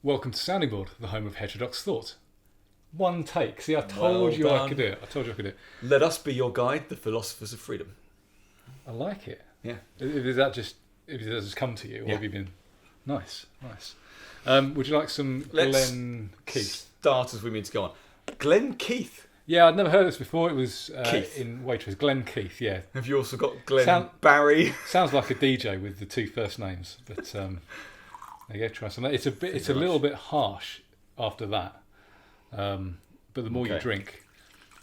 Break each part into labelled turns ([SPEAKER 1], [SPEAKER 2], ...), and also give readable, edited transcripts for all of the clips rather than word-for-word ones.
[SPEAKER 1] Welcome to Sounding Board, the home of heterodox thought. One take. See, I told you I could do it.
[SPEAKER 2] Let us be your guide, the philosophers of freedom.
[SPEAKER 1] I like it.
[SPEAKER 2] Yeah.
[SPEAKER 1] If that just come to you, or have you been... Nice. Would you like some Glenn Keith?
[SPEAKER 2] Start as we mean to go on. Glenn Keith?
[SPEAKER 1] Yeah, I'd never heard this before. It was
[SPEAKER 2] Keith.
[SPEAKER 1] In Waitrose. Glenn Keith, yeah.
[SPEAKER 2] Have you also got Glenn Barry?
[SPEAKER 1] Sounds like a DJ with the two first names. But there you go, try some. It's a little bit harsh after that. But the more you drink,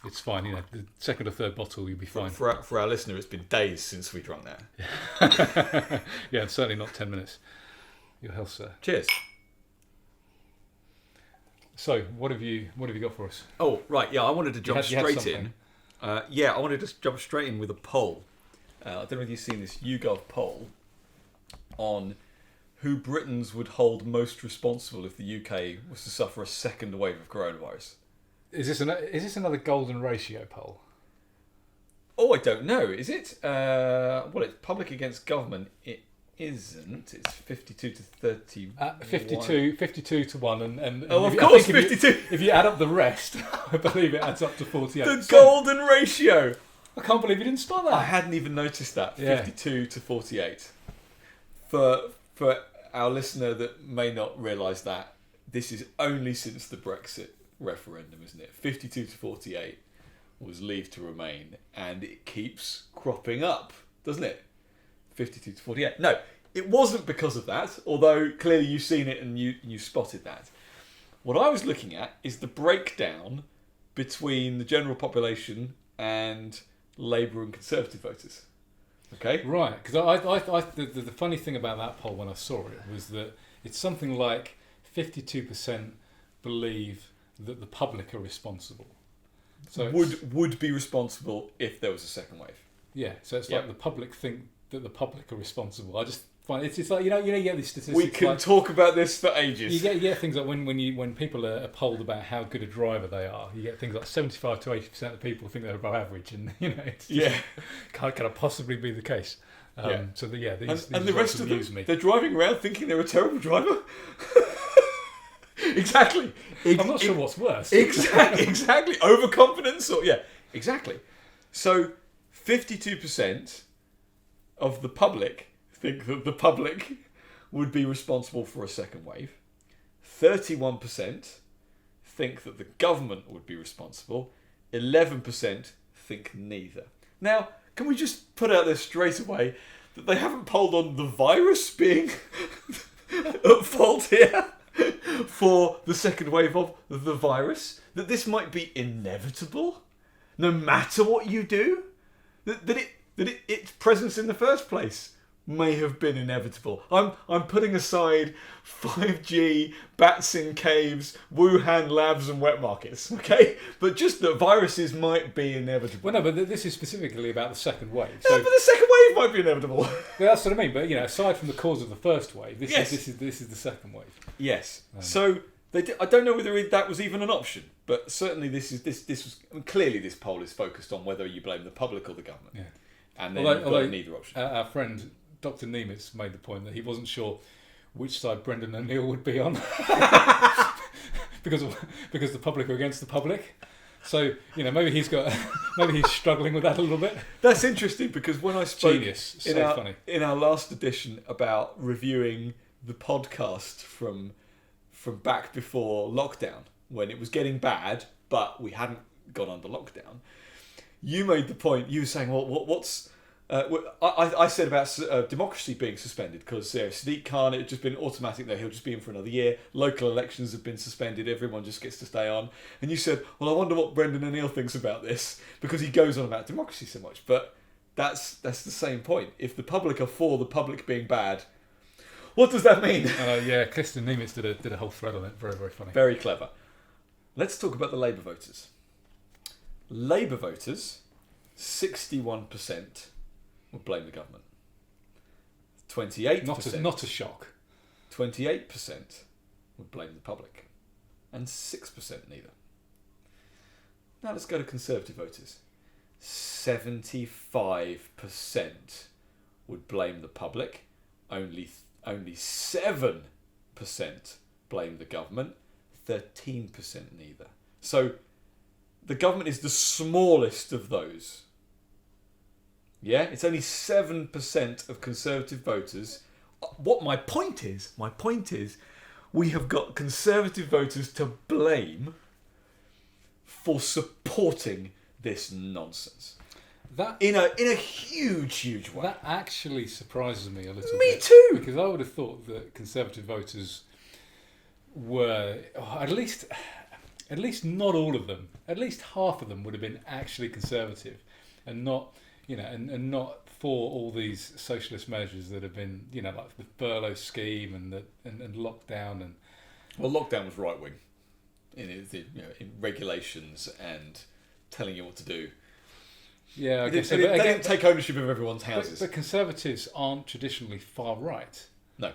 [SPEAKER 1] it's fine. You know, the second or third bottle, you'll be fine.
[SPEAKER 2] For our listener, it's been days since we drunk that.
[SPEAKER 1] Yeah, and certainly not 10 minutes. Your health, sir.
[SPEAKER 2] Cheers.
[SPEAKER 1] So, what have you got for us?
[SPEAKER 2] Oh, right. Yeah, I wanted to jump straight in. I wanted to jump straight in with a poll. I don't know if you've seen this YouGov poll on who Britons would hold most responsible if the UK was to suffer a second wave of coronavirus.
[SPEAKER 1] Is this another golden ratio poll?
[SPEAKER 2] Oh, I don't know. Is it? Well, it's public against government. It isn't. It's 52 to 30.
[SPEAKER 1] 52 to 1. And
[SPEAKER 2] of course, 52.
[SPEAKER 1] If you add up the rest, I believe it adds up to 48.
[SPEAKER 2] The golden ratio.
[SPEAKER 1] I can't believe you didn't spot that.
[SPEAKER 2] I hadn't even noticed that. 52 to 48. For our listener that may not realise that, this is only since the Brexit referendum, isn't it? 52 to 48 was leave to remain, and it keeps cropping up, doesn't it? 52 to 48. No, it wasn't because of that, although clearly you've seen it and you spotted that. What I was looking at is the breakdown between the general population and Labour and Conservative voters. Okay?
[SPEAKER 1] Right, because the funny thing about that poll when I saw it was that it's something like 52% believe that the public are responsible. So
[SPEAKER 2] would be responsible if there was a second wave.
[SPEAKER 1] Yeah, so it's like the public think that the public are responsible. I just find it's like you get these statistics.
[SPEAKER 2] We can talk about this for ages.
[SPEAKER 1] You get things like when people are polled about how good a driver they are, you get things like 75 to 80% of people think they're above average, and it's can't possibly be the case. So these
[SPEAKER 2] and the rest of them,
[SPEAKER 1] me.
[SPEAKER 2] They're driving around thinking they're a terrible driver. Exactly.
[SPEAKER 1] I'm not sure what's worse.
[SPEAKER 2] Exactly. Overconfidence exactly. So 52% of the public think that the public would be responsible for a second wave. 31% think that the government would be responsible. 11% think neither. Now, can we just put out there straight away that they haven't polled on the virus being at fault here for the second wave of the virus? That this might be inevitable, no matter what you do? That its presence in the first place may have been inevitable. I'm putting aside 5G, bats in caves, Wuhan labs and wet markets, okay? But just that viruses might be inevitable.
[SPEAKER 1] Well, no, but this is specifically about the second wave.
[SPEAKER 2] Yeah, but the second wave might be inevitable.
[SPEAKER 1] Well, that's what I mean. But aside from the cause of the first wave, this is the second wave.
[SPEAKER 2] Yes. So I don't know whether that was even an option, but certainly this was clearly this poll is focused on whether you blame the public or the government. Yeah. And then you've got neither option.
[SPEAKER 1] Our friend Dr. Nemitz made the point that he wasn't sure which side Brendan O'Neill would be on because the public are against the public. So maybe he's struggling with that a little bit.
[SPEAKER 2] That's interesting because when I spoke
[SPEAKER 1] in
[SPEAKER 2] our last edition about reviewing the podcast from back before lockdown, when it was getting bad but we hadn't gone under lockdown, you made the point. You were saying, well, what's I said about democracy being suspended because Sadiq Khan, it had just been automatic that he'll just be in for another year. Local elections have been suspended. Everyone just gets to stay on. And you said, well, I wonder what Brendan O'Neill thinks about this because he goes on about democracy so much. But that's the same point. If the public are for the public being bad, what does that mean?
[SPEAKER 1] Kirsten Nemitz did a whole thread on it. Very, very funny.
[SPEAKER 2] Very clever. Let's talk about the Labour voters. Labour voters, 61%. Would blame the government. 28%.
[SPEAKER 1] Not a shock.
[SPEAKER 2] 28% would blame the public, and 6% neither. Now let's go to Conservative voters. 75% would blame the public. Only 7% blame the government. 13% neither. So the government is the smallest of those. Yeah, it's only 7% of Conservative voters. What my point is, we have got Conservative voters to blame for supporting this nonsense.
[SPEAKER 1] That
[SPEAKER 2] in a huge way.
[SPEAKER 1] That actually surprises me a little bit.
[SPEAKER 2] Me too.
[SPEAKER 1] Because I would have thought that Conservative voters were at least not all of them. At least half of them would have been actually Conservative, and not and not for all these socialist measures that have been like the furlough scheme and lockdown and.
[SPEAKER 2] Well, lockdown was right wing, in regulations and telling you what to do.
[SPEAKER 1] Yeah, I guess
[SPEAKER 2] they didn't take ownership of everyone's houses.
[SPEAKER 1] But Conservatives aren't traditionally far right.
[SPEAKER 2] No.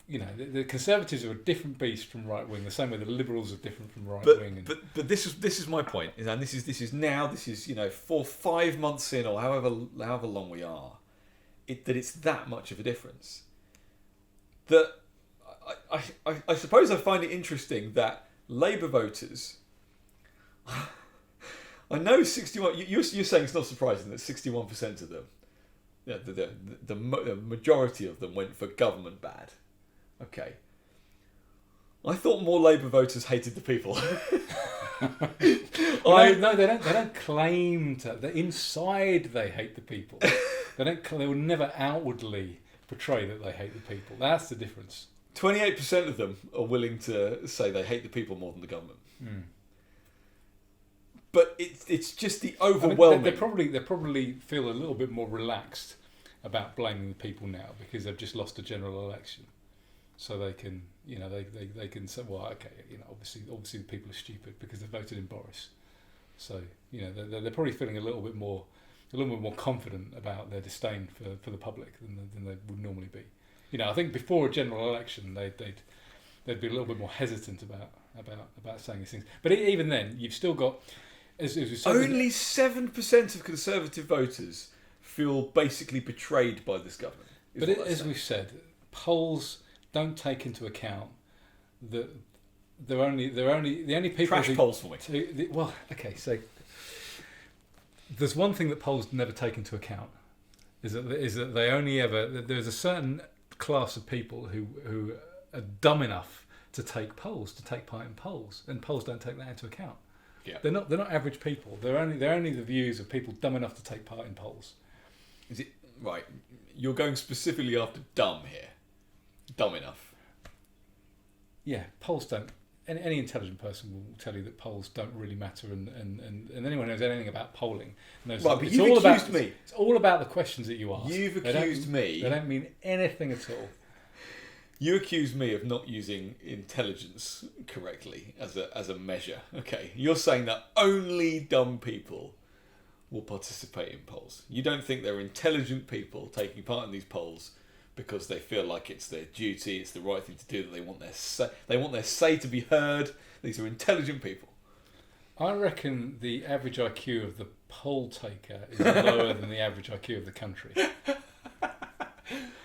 [SPEAKER 1] The Conservatives are a different beast from right wing, the same way the Liberals are different from right wing.
[SPEAKER 2] But this is my point, and this is 4-5 months in, or however long we are, that it's that much of a difference. That I suppose I find it interesting that Labour voters. I know 61. You're saying it's not surprising that 61% of them, the majority of them went for government bad. Okay. I thought more Labour voters hated the people.
[SPEAKER 1] No, they don't. They don't claim to. Inside, they hate the people. They will never outwardly portray that they hate the people. That's the difference.
[SPEAKER 2] 28% of them are willing to say they hate the people more than the government.
[SPEAKER 1] Mm.
[SPEAKER 2] But it's just the overwhelming.
[SPEAKER 1] They probably feel a little bit more relaxed about blaming the people now because they've just lost a general election, so they can they can say, well, okay, obviously the people are stupid because they voted in Boris, so they're probably feeling a little bit more confident about their disdain for the public than they would normally be. I think before a general election they'd be a little bit more hesitant about saying these things. But even then, you've still got.
[SPEAKER 2] Only 7% of Conservative voters feel basically betrayed by this government.
[SPEAKER 1] But as we've said, polls don't take into account that the only people.
[SPEAKER 2] Trash polls for me.
[SPEAKER 1] So there's one thing that polls never take into account is that they only ever there's a certain class of people who are dumb enough to take part in polls, and polls don't take that into account.
[SPEAKER 2] Yeah.
[SPEAKER 1] They're not average people. They're only the views of people dumb enough to take part in polls.
[SPEAKER 2] Is it right? You're going specifically after dumb here. Dumb enough.
[SPEAKER 1] Yeah, polls don't. Any intelligent person will tell you that polls don't really matter, and anyone who knows anything about polling knows.
[SPEAKER 2] Right, but you've accused me.
[SPEAKER 1] It's all about the questions that you ask.
[SPEAKER 2] You've accused me.
[SPEAKER 1] They don't mean anything at all.
[SPEAKER 2] You accuse me of not using intelligence correctly as a measure. Okay, you're saying that only dumb people will participate in polls. You don't think there are intelligent people taking part in these polls because they feel like it's their duty, it's the right thing to do, that they want their say to be heard. These are intelligent people.
[SPEAKER 1] I reckon the average IQ of the poll taker is lower than the average IQ of the country.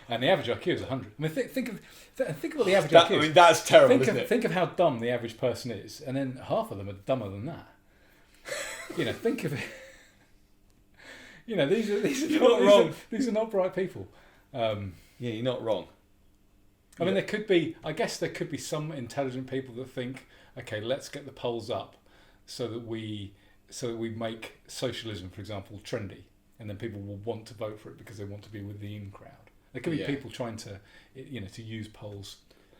[SPEAKER 1] And the average IQ is 100. I mean, think of what the average IQ is.
[SPEAKER 2] I mean, that's terrible, isn't it?
[SPEAKER 1] Think of how dumb the average person is, and then half of them are dumber than that. Think of it. These are not bright people.
[SPEAKER 2] Yeah, you're not wrong.
[SPEAKER 1] I mean, I guess there could be some intelligent people that think, okay, let's get the polls up so that we make socialism, for example, trendy, and then people will want to vote for it because they want to be with the in crowd. There could be people trying to, to use polls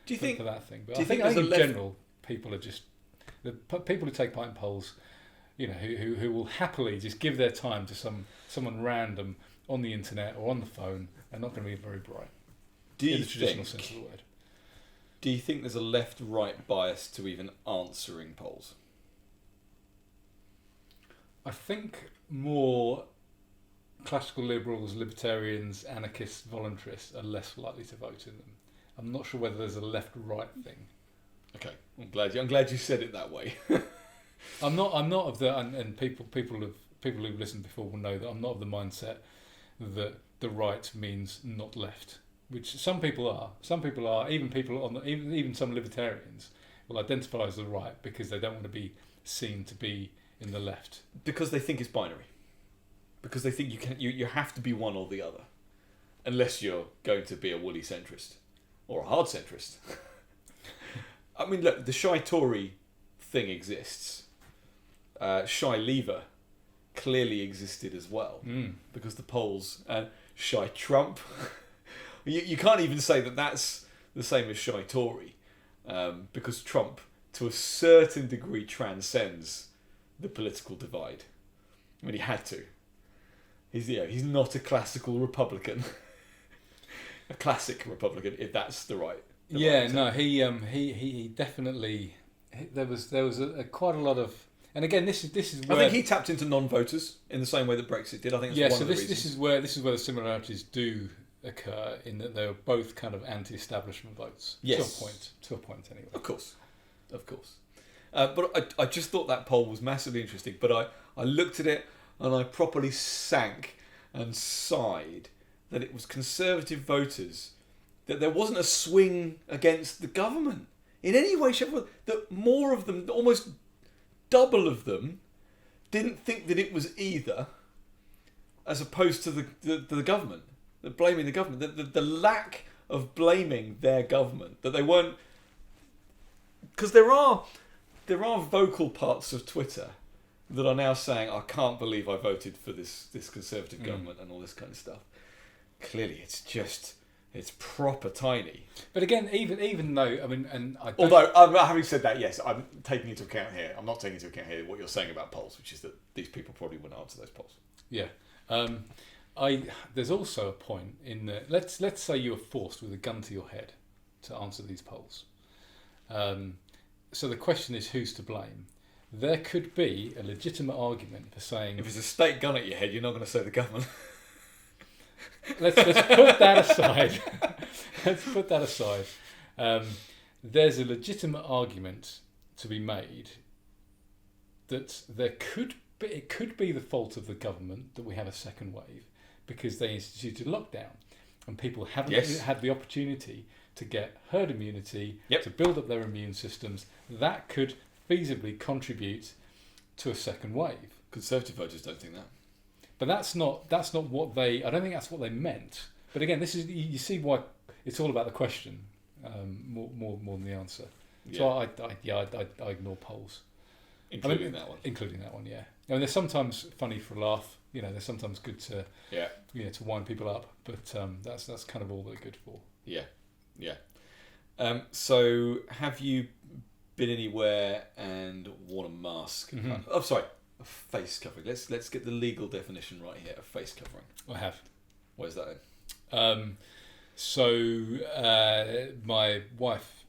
[SPEAKER 1] for that thing. But I think in general, people are just the people who take part in polls, who will happily just give their time to someone random on the internet or on the phone, are not going to be very bright. In the traditional sense of the word.
[SPEAKER 2] Do you think there's a left-right bias to even answering polls?
[SPEAKER 1] I think more classical liberals, libertarians, anarchists, voluntarists are less likely to vote in them. I'm not sure whether there's a left-right thing.
[SPEAKER 2] Okay, I'm glad you said it that way.
[SPEAKER 1] I'm not of the and people who've listened before will know that I'm not of the mindset that the right means not left. which some people are. Some people are. Even people on the, even some libertarians will identify as the right because they don't want to be seen to be in the left.
[SPEAKER 2] Because they think it's binary. Because they think you have to be one or the other, unless you're going to be a woolly centrist or a hard centrist. I mean, look, the shy Tory thing exists. Shy Leaver clearly existed as well, because the polls, shy Trump. you can't even say that that's the same as shy Tory, because Trump, to a certain degree, transcends the political divide. I mean, he had to. He's not a classical Republican, a classic Republican, if that's the right.
[SPEAKER 1] No, he definitely. There was quite a lot of, and again, this is where
[SPEAKER 2] I think he tapped into non-voters in the same way that Brexit did. I think that's one of the reasons.
[SPEAKER 1] This is where the similarities do occur, in that they were both kind of anti-establishment votes.
[SPEAKER 2] Yes.
[SPEAKER 1] To a point anyway.
[SPEAKER 2] Of course. But I just thought that poll was massively interesting. But I looked at it and I properly sank and sighed that it was Conservative voters, that there wasn't a swing against the government in any way, shape, or form. That more of them, almost double of them, didn't think that it was either, as opposed to the government, blaming the government. The lack of blaming their government, that they weren't, because there are vocal parts of Twitter that are now saying, I can't believe I voted for this Conservative government and all this kind of stuff. Clearly, it's proper tiny.
[SPEAKER 1] But again, even though, I mean, and I don't...
[SPEAKER 2] Although, having said that, yes, I'm taking into account here. I'm not taking into account here what you're saying about polls, which is that these people probably wouldn't answer those polls.
[SPEAKER 1] Yeah. There's also a point in that, let's say you were forced with a gun to your head to answer these polls. So the question is, who's to blame? There could be a legitimate argument for saying,
[SPEAKER 2] if it's a state gun at your head, you're not going to say the government.
[SPEAKER 1] let's put that aside. Let's put that aside. There's a legitimate argument to be made that it could be the fault of the government that we have a second wave, because they instituted lockdown and people haven't had the opportunity to get herd immunity, to build up their immune systems. That could feasibly contribute to a second wave.
[SPEAKER 2] Conservative voters don't think that.
[SPEAKER 1] But that's not what they. I don't think that's what they meant. But again, this is, you see why it's all about the question more than the answer. Yeah. So I ignore polls,
[SPEAKER 2] including that one.
[SPEAKER 1] Including that one, yeah. I mean, they're sometimes funny for a laugh. You know, they're sometimes good to to wind people up. But that's kind of all they're good for.
[SPEAKER 2] Yeah. So have you been anywhere and worn a mask?
[SPEAKER 1] Mm-hmm.
[SPEAKER 2] Oh, sorry. A face covering. Let's get the legal definition right here. A face covering.
[SPEAKER 1] I have.
[SPEAKER 2] What is that
[SPEAKER 1] then? My wife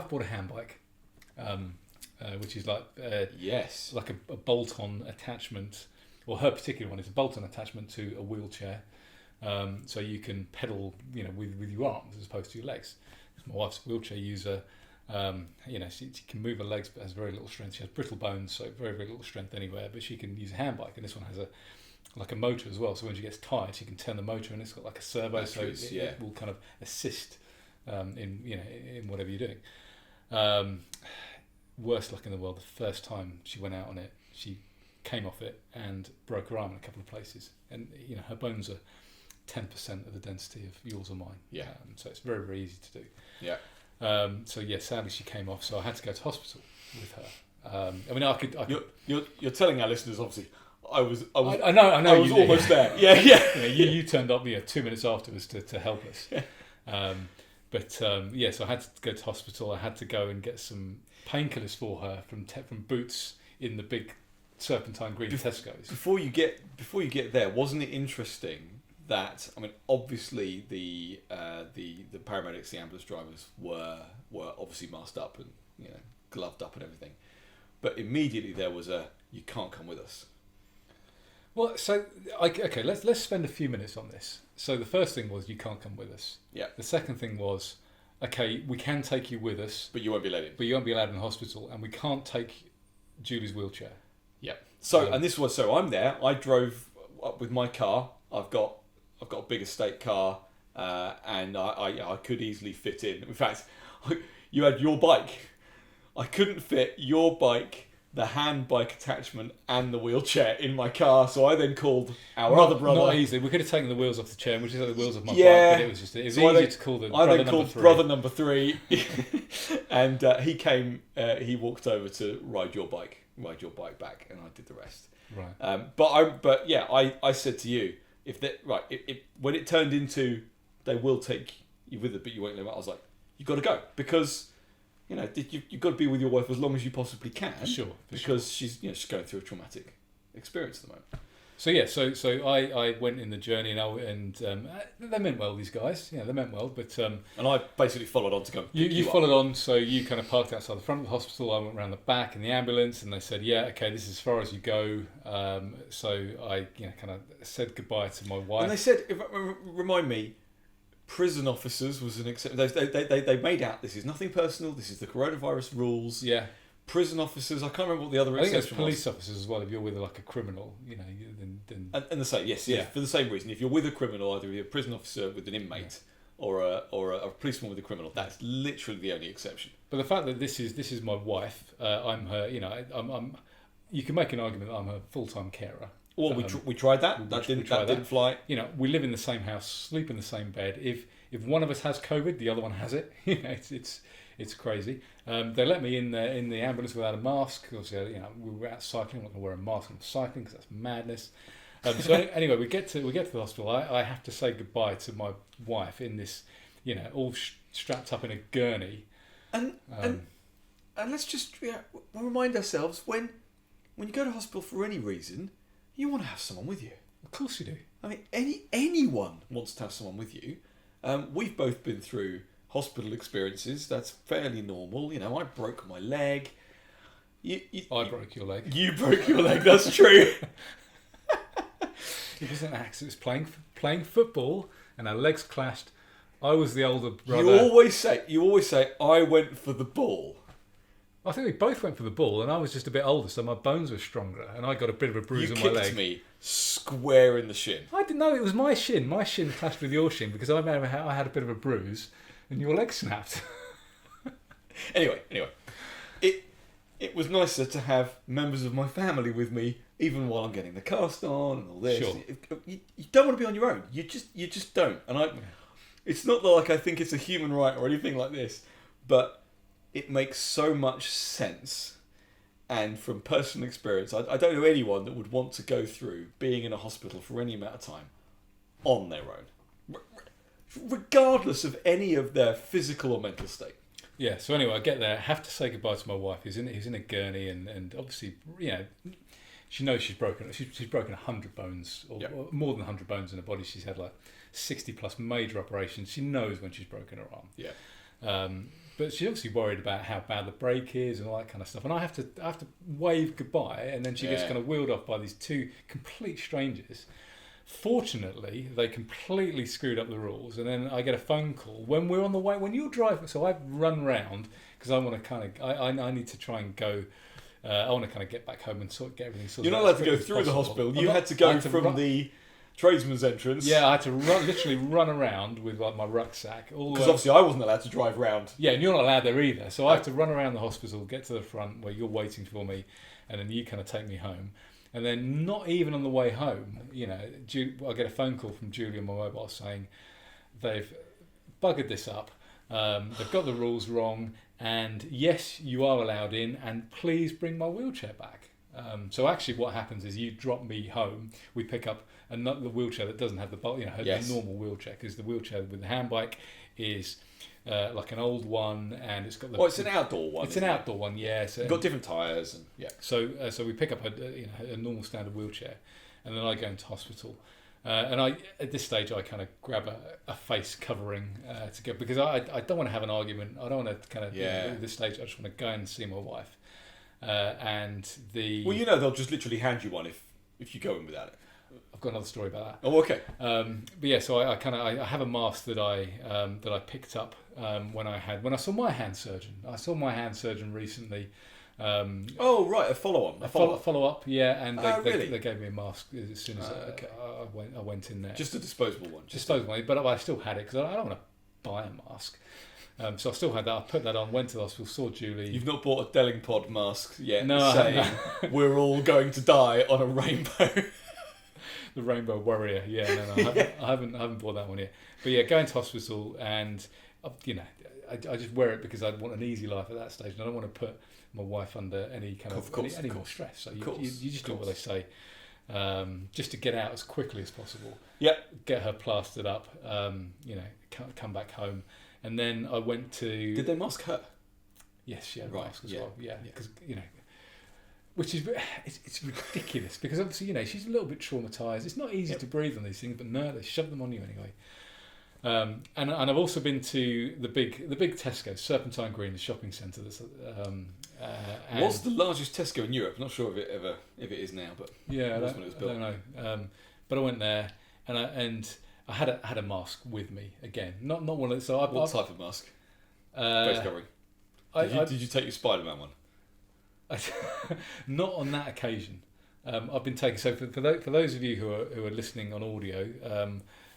[SPEAKER 1] bought a hand bike, which is like like a bolt-on attachment. Well, her particular one is a bolt-on attachment to a wheelchair, so you can pedal, with your arms as opposed to your legs. My wife's a wheelchair user. She can move her legs but has very little strength. She has brittle bones, so very, very little strength anywhere, but she can use a hand bike, and this one has a motor as well, so when she gets tired she can turn the motor, and it's got like a servo, it will kind of assist in whatever you're doing. Worst luck in the world, the first time she went out on it, she came off it and broke her arm in a couple of places, and her bones are 10% of the density of yours or mine, so it's very, very easy to do. Sadly she came off, so I had to go to hospital with her.
[SPEAKER 2] You're telling our listeners, obviously, I know.
[SPEAKER 1] I
[SPEAKER 2] was almost there.
[SPEAKER 1] You turned up 2 minutes afterwards to help us. So I had to go to hospital. I had to go and get some painkillers for her from Boots in the big serpentine green Tesco's. Before you
[SPEAKER 2] get there, wasn't it interesting that, obviously the paramedics, the ambulance drivers were obviously masked up and gloved up and everything, but immediately there was you can't come with us.
[SPEAKER 1] Well, so okay, let's spend a few minutes on this. So the first thing was, you can't come with us.
[SPEAKER 2] Yeah.
[SPEAKER 1] The second thing was, okay, we can take you with us,
[SPEAKER 2] but you won't be allowed in.
[SPEAKER 1] But you won't be allowed in the hospital, and we can't take Julie's wheelchair.
[SPEAKER 2] Yeah. So and this was, so I'm there. I drove up with my car. I've got a big estate car, and I could easily fit in. In fact, you had your bike. I couldn't fit your bike, the hand bike attachment, and the wheelchair in my car, so I then called our other brother.
[SPEAKER 1] Not easily. We could have taken the wheels off the chair, which is like the wheels of my bike, but it was easy to call the brother number 3.
[SPEAKER 2] Brother number 3, and he came. He walked over to ride your bike back, and I did the rest.
[SPEAKER 1] Right.
[SPEAKER 2] I said to you, when it turned into they will take you with it, but you won't live out. I was like, you got to go because. You've got to be with your wife as long as you possibly can.
[SPEAKER 1] Sure.
[SPEAKER 2] Because she's going through a traumatic experience at the moment.
[SPEAKER 1] So I went in the journey and they meant well, these guys. Yeah, they meant well, but and
[SPEAKER 2] I basically followed on to go.
[SPEAKER 1] You followed on, so you kind of parked outside the front of the hospital. I went around the back in the ambulance, and they said, "Yeah, okay, this is as far as you go." So I kind of said goodbye to my wife.
[SPEAKER 2] And they said, remind me. Prison officers was an exception. They made out this is nothing personal. This is the coronavirus rules.
[SPEAKER 1] Yeah.
[SPEAKER 2] Prison officers. I can't remember what the other exception was.
[SPEAKER 1] I think it's police officers as well. If you're with like a criminal, then
[SPEAKER 2] and the same. Yes. Yeah. For the same reason. If you're with a criminal, either you're a prison officer with an inmate or a policeman with a criminal. That's literally the only exception.
[SPEAKER 1] But the fact that this is my wife, I'm her. I'm. You can make an argument that I'm her full-time carer.
[SPEAKER 2] Well, we tried that. That didn't fly.
[SPEAKER 1] We live in the same house, sleep in the same bed. If one of us has COVID, the other one has it. It's crazy. They let me in the ambulance without a mask. Obviously, we were out cycling. I'm not going to wear a mask when I'm cycling because that's madness. So anyway, we get to the hospital. I have to say goodbye to my wife in this, all strapped up in a gurney.
[SPEAKER 2] And let's just remind ourselves when you go to hospital for any reason. You want to have someone with you.
[SPEAKER 1] Of course you do.
[SPEAKER 2] I mean, anyone wants to have someone with you. We've both been through hospital experiences. That's fairly normal. I broke my leg.
[SPEAKER 1] I broke your leg.
[SPEAKER 2] You broke your leg. That's true.
[SPEAKER 1] It was an accident. It was playing football, and our legs clashed. I was the older brother.
[SPEAKER 2] You always say, I went for the ball.
[SPEAKER 1] I think we both went for the ball, and I was just a bit older, so my bones were stronger, and I got a bit of a bruise on my leg.
[SPEAKER 2] You kicked me square in the shin.
[SPEAKER 1] I didn't know it was my shin. My shin clashed with your shin because I had a bit of a bruise, and your leg snapped.
[SPEAKER 2] Anyway, it was nicer to have members of my family with me, even while I'm getting the cast on and all this.
[SPEAKER 1] Sure.
[SPEAKER 2] You don't want to be on your own. You just don't. And it's not like I think it's a human right or anything like this, but. It makes so much sense, and from personal experience, I don't know anyone that would want to go through being in a hospital for any amount of time on their own, regardless of any of their physical or mental state.
[SPEAKER 1] Yeah. So anyway, I get there, have to say goodbye to my wife. Who's in a gurney, and obviously, she knows she's broken 100 bones or more than 100 bones in her body. She's had like 60 plus major operations. She knows when she's broken her arm.
[SPEAKER 2] Yeah.
[SPEAKER 1] But she's obviously worried about how bad the break is and all that kind of stuff. And I have to wave goodbye, and then she gets kind of wheeled off by these two complete strangers. Fortunately, they completely screwed up the rules, and then I get a phone call when we're on the way. When you're driving, so I run round because I want to kind of I need to try and go. I want to kind of get back home and get everything sorted.
[SPEAKER 2] You're not allowed to go through the hospital. You had to go from the tradesman's entrance.
[SPEAKER 1] Yeah, I had to literally run around with like my rucksack.
[SPEAKER 2] Because obviously I wasn't allowed to drive round.
[SPEAKER 1] Yeah, and you're not allowed there either. So I have to run around the hospital, get to the front where you're waiting for me, and then you kind of take me home. And then not even on the way home, I get a phone call from Julie on my mobile saying they've buggered this up. They've got the rules wrong, and yes, you are allowed in, and please bring my wheelchair back. So actually what happens is you drop me home, we pick up the wheelchair that doesn't have the normal wheelchair, because the wheelchair with the hand bike is like an old one, and it's got the...
[SPEAKER 2] Oh, it's an outdoor one.
[SPEAKER 1] It's an outdoor one, yeah. So,
[SPEAKER 2] it's got different tyres. And yeah.
[SPEAKER 1] So we pick up a normal standard wheelchair, and then I go into hospital. And at this stage, I kind of grab a face covering to go, because I don't want to have an argument. I don't want to kind of... at this stage, I just want to go and see my wife. And the...
[SPEAKER 2] Well, they'll just literally hand you one if you go in without it.
[SPEAKER 1] I've got another story about that.
[SPEAKER 2] Oh, okay.
[SPEAKER 1] But yeah, so I have a mask that I picked up when I saw my hand surgeon. I saw my hand surgeon recently,
[SPEAKER 2] Oh right, a follow-on.
[SPEAKER 1] A follow up, yeah, and
[SPEAKER 2] really?
[SPEAKER 1] they gave me a mask as soon as I went in there.
[SPEAKER 2] Just a disposable one.
[SPEAKER 1] Disposable, but I still had it because I don't want to buy a mask. So I still had that. I put that on, went to the hospital, saw Julie.
[SPEAKER 2] You've not bought a Dellingpod mask yet,
[SPEAKER 1] no,
[SPEAKER 2] saying we're all going to die on a rainbow.
[SPEAKER 1] The Rainbow Warrior, I haven't bought that one yet. But yeah, going to hospital and I just wear it because I want an easy life at that stage, and I don't want to put my wife under any kind of any more stress. So you just do what they say, just to get out as quickly as possible.
[SPEAKER 2] Yep.
[SPEAKER 1] Get her plastered up. Come back home, and then I went to.
[SPEAKER 2] Did they mask her?
[SPEAKER 1] Yes, she had a mask as well. Yeah, because which is it's ridiculous because obviously she's a little bit traumatised. It's not easy to breathe on these things, but no, they shove them on you anyway. And I've also been to the big Tesco, Serpentine Green, the shopping centre. That's
[SPEAKER 2] what's the largest Tesco in Europe? I'm not sure if it is now, but
[SPEAKER 1] yeah, I don't know. But I went there and I had a mask with me again. Not one of those. So
[SPEAKER 2] what type of mask? Face covering. Did you take your Spider-Man one?
[SPEAKER 1] Not on that occasion. I've been taking. So for those of you who are listening on audio,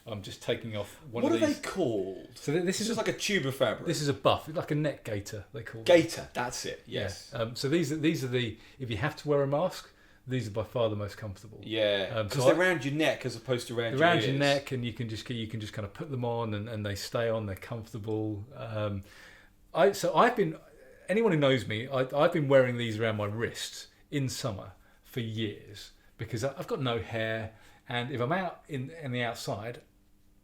[SPEAKER 1] I'm just taking off one of these.
[SPEAKER 2] What are they called?
[SPEAKER 1] So this is
[SPEAKER 2] just like a tube of fabric.
[SPEAKER 1] This is a buff, like a neck gaiter. They call it.
[SPEAKER 2] Gaiter. That's it. Yes.
[SPEAKER 1] Yeah. So these are the. If you have to wear a mask, these are by far the most comfortable.
[SPEAKER 2] Yeah. Because they're around your neck as opposed to around your ears.
[SPEAKER 1] Your neck, and you can just kind of put them on, and they stay on. They're comfortable. I've been. Anyone who knows me, I've been wearing these around my wrists in summer for years because I've got no hair, and if I'm out in the outside,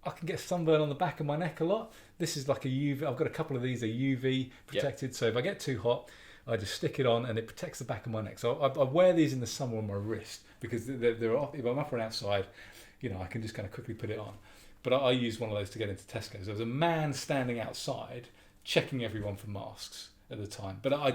[SPEAKER 1] I can get sunburn on the back of my neck a lot. This is like a UV. I've got a couple of these, are UV protected, so if I get too hot, I just stick it on and it protects the back of my neck. So I wear these in the summer on my wrist because they're off, if I'm up and outside, I can just kind of quickly put it on. But I use one of those to get into Tesco's. There was a man standing outside checking everyone for masks at the time, but I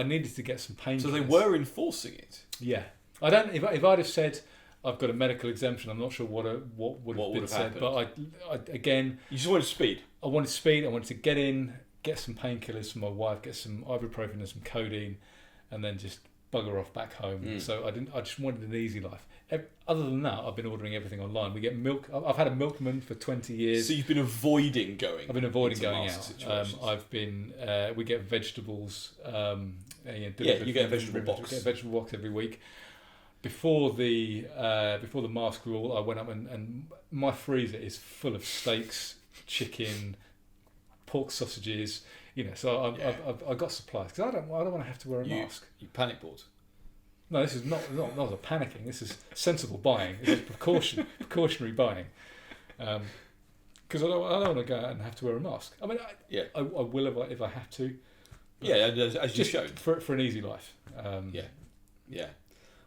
[SPEAKER 1] needed to get some painkillers.
[SPEAKER 2] So they were enforcing it.
[SPEAKER 1] Yeah, I don't. If I'd have said I've got a medical exemption, I'm not sure what would have been said. But I again,
[SPEAKER 2] you just wanted speed.
[SPEAKER 1] I wanted speed. I wanted to get in, get some painkillers for my wife, get some ibuprofen and some codeine, and then just bugger off back home. So I just wanted an easy life. Other than that, I've been ordering everything online. We get milk. I've had a milkman for 20 years.
[SPEAKER 2] So you've been avoiding going.
[SPEAKER 1] I've been avoiding going out. I've been. We get vegetables. You
[SPEAKER 2] get a vegetable box.
[SPEAKER 1] We get a vegetable box every week. Before the mask rule, I went up and my freezer is full of steaks, chicken, pork sausages. So I've got supplies because I don't want to have to wear a mask.
[SPEAKER 2] You panic bought.
[SPEAKER 1] No, this is not a panicking. This is sensible buying. This is precautionary buying. Because I don't want to go out and have to wear a mask. I mean, I will if I have to.
[SPEAKER 2] Yeah, as you showed.
[SPEAKER 1] For an easy life.
[SPEAKER 2] Yeah.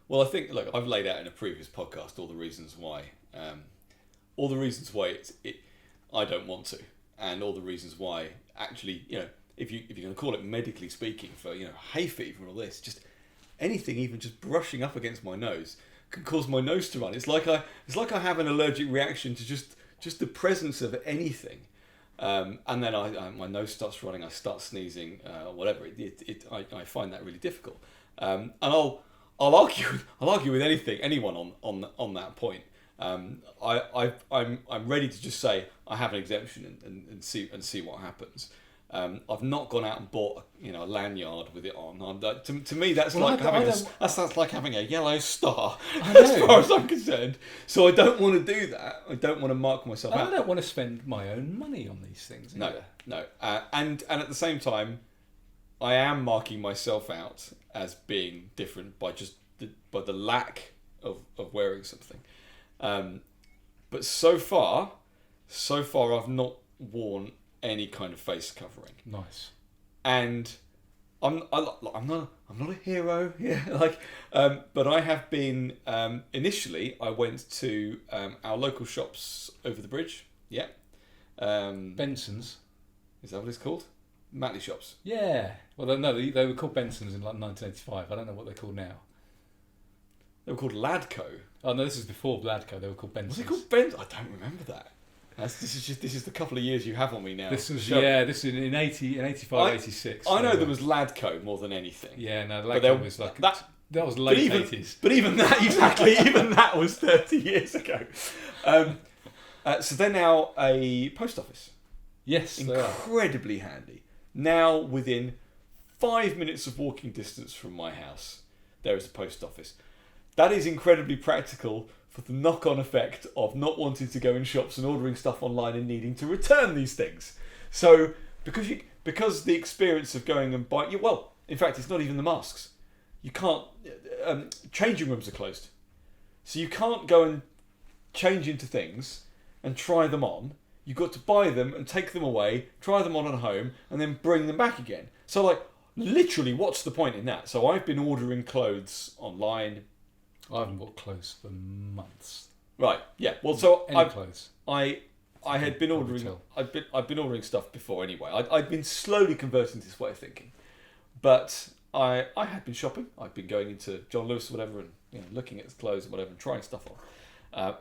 [SPEAKER 2] Well, I think I've laid out in a previous podcast all the reasons why I don't want to, and all the reasons why actually if you're going to call it medically speaking for hay fever and all this, just anything, even just brushing up against my nose can cause my nose to run. It's like I have an allergic reaction to just the presence of anything, and then my nose starts running. I start sneezing, whatever. I find that really difficult, and I'll argue with anyone on that point. I'm ready to just say I have an exemption and see what happens. I've not gone out and bought a lanyard with it on. To me, that's like having a yellow star as far as I'm concerned. So I don't want to do that. I don't want to mark myself out.
[SPEAKER 1] I don't want to spend my own money on these things. Either.
[SPEAKER 2] No. And at the same time, I am marking myself out as being different by the lack of wearing something. But so far I've not worn any kind of face covering.
[SPEAKER 1] Nice.
[SPEAKER 2] And I'm not a hero, but I have been. Initially, I went to our local shops over the bridge. Yeah.
[SPEAKER 1] Benson's.
[SPEAKER 2] Is that what it's called? Matley shops.
[SPEAKER 1] Yeah. Well, no, they were called Benson's in 1985. I don't know what they're called now.
[SPEAKER 2] They were called Ladco.
[SPEAKER 1] Oh no, this is before Ladco. They were called Benson's.
[SPEAKER 2] Was it called Benson's? I don't remember that. This is the couple of years you have on me now.
[SPEAKER 1] This is in 85, 86.
[SPEAKER 2] I know there was Ladco more than anything.
[SPEAKER 1] Yeah, no, Ladco was like that was late 80s.
[SPEAKER 2] But even that, exactly, even that was 30 years ago. So they're now a post office.
[SPEAKER 1] Yes,
[SPEAKER 2] incredibly handy. Now within 5 minutes of walking distance from my house, there is a post office. That is incredibly practical for the knock-on effect of not wanting to go in shops and ordering stuff online and needing to return these things. So because the experience of going and buying, well, in fact, it's not even the masks. You can't. Changing rooms are closed, so you can't go and change into things and try them on. You've got to buy them and take them away, try them on at home, and then bring them back again. So, like, literally, what's the point in that? So I've been ordering clothes online.
[SPEAKER 1] I haven't bought clothes for months.
[SPEAKER 2] Right. Yeah. Well, so
[SPEAKER 1] clothes.
[SPEAKER 2] I had been ordering. I've been ordering stuff before anyway. I'd been slowly converting to this way of thinking, but I had been shopping. I'd been going into John Lewis or whatever and looking at the clothes and whatever and trying stuff on.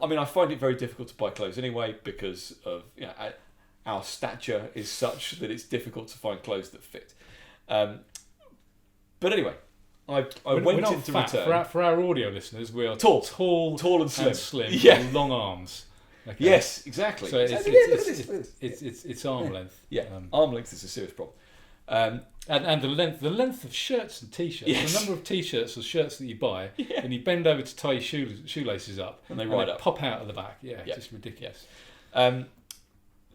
[SPEAKER 2] I mean, I find it very difficult to buy clothes anyway because of our stature is such that it's difficult to find clothes that fit. But anyway, I went into return.
[SPEAKER 1] For our audio listeners, we are
[SPEAKER 2] tall
[SPEAKER 1] and slim, with long arms. Okay.
[SPEAKER 2] Yes, exactly.
[SPEAKER 1] So it's arm length.
[SPEAKER 2] Yeah, arm length is a serious problem.
[SPEAKER 1] And the length of shirts and t-shirts, the number of t-shirts or shirts that you buy, and you bend over to tie your shoelaces up,
[SPEAKER 2] and they ride up,
[SPEAKER 1] pop out of the back. Yeah, it's just ridiculous.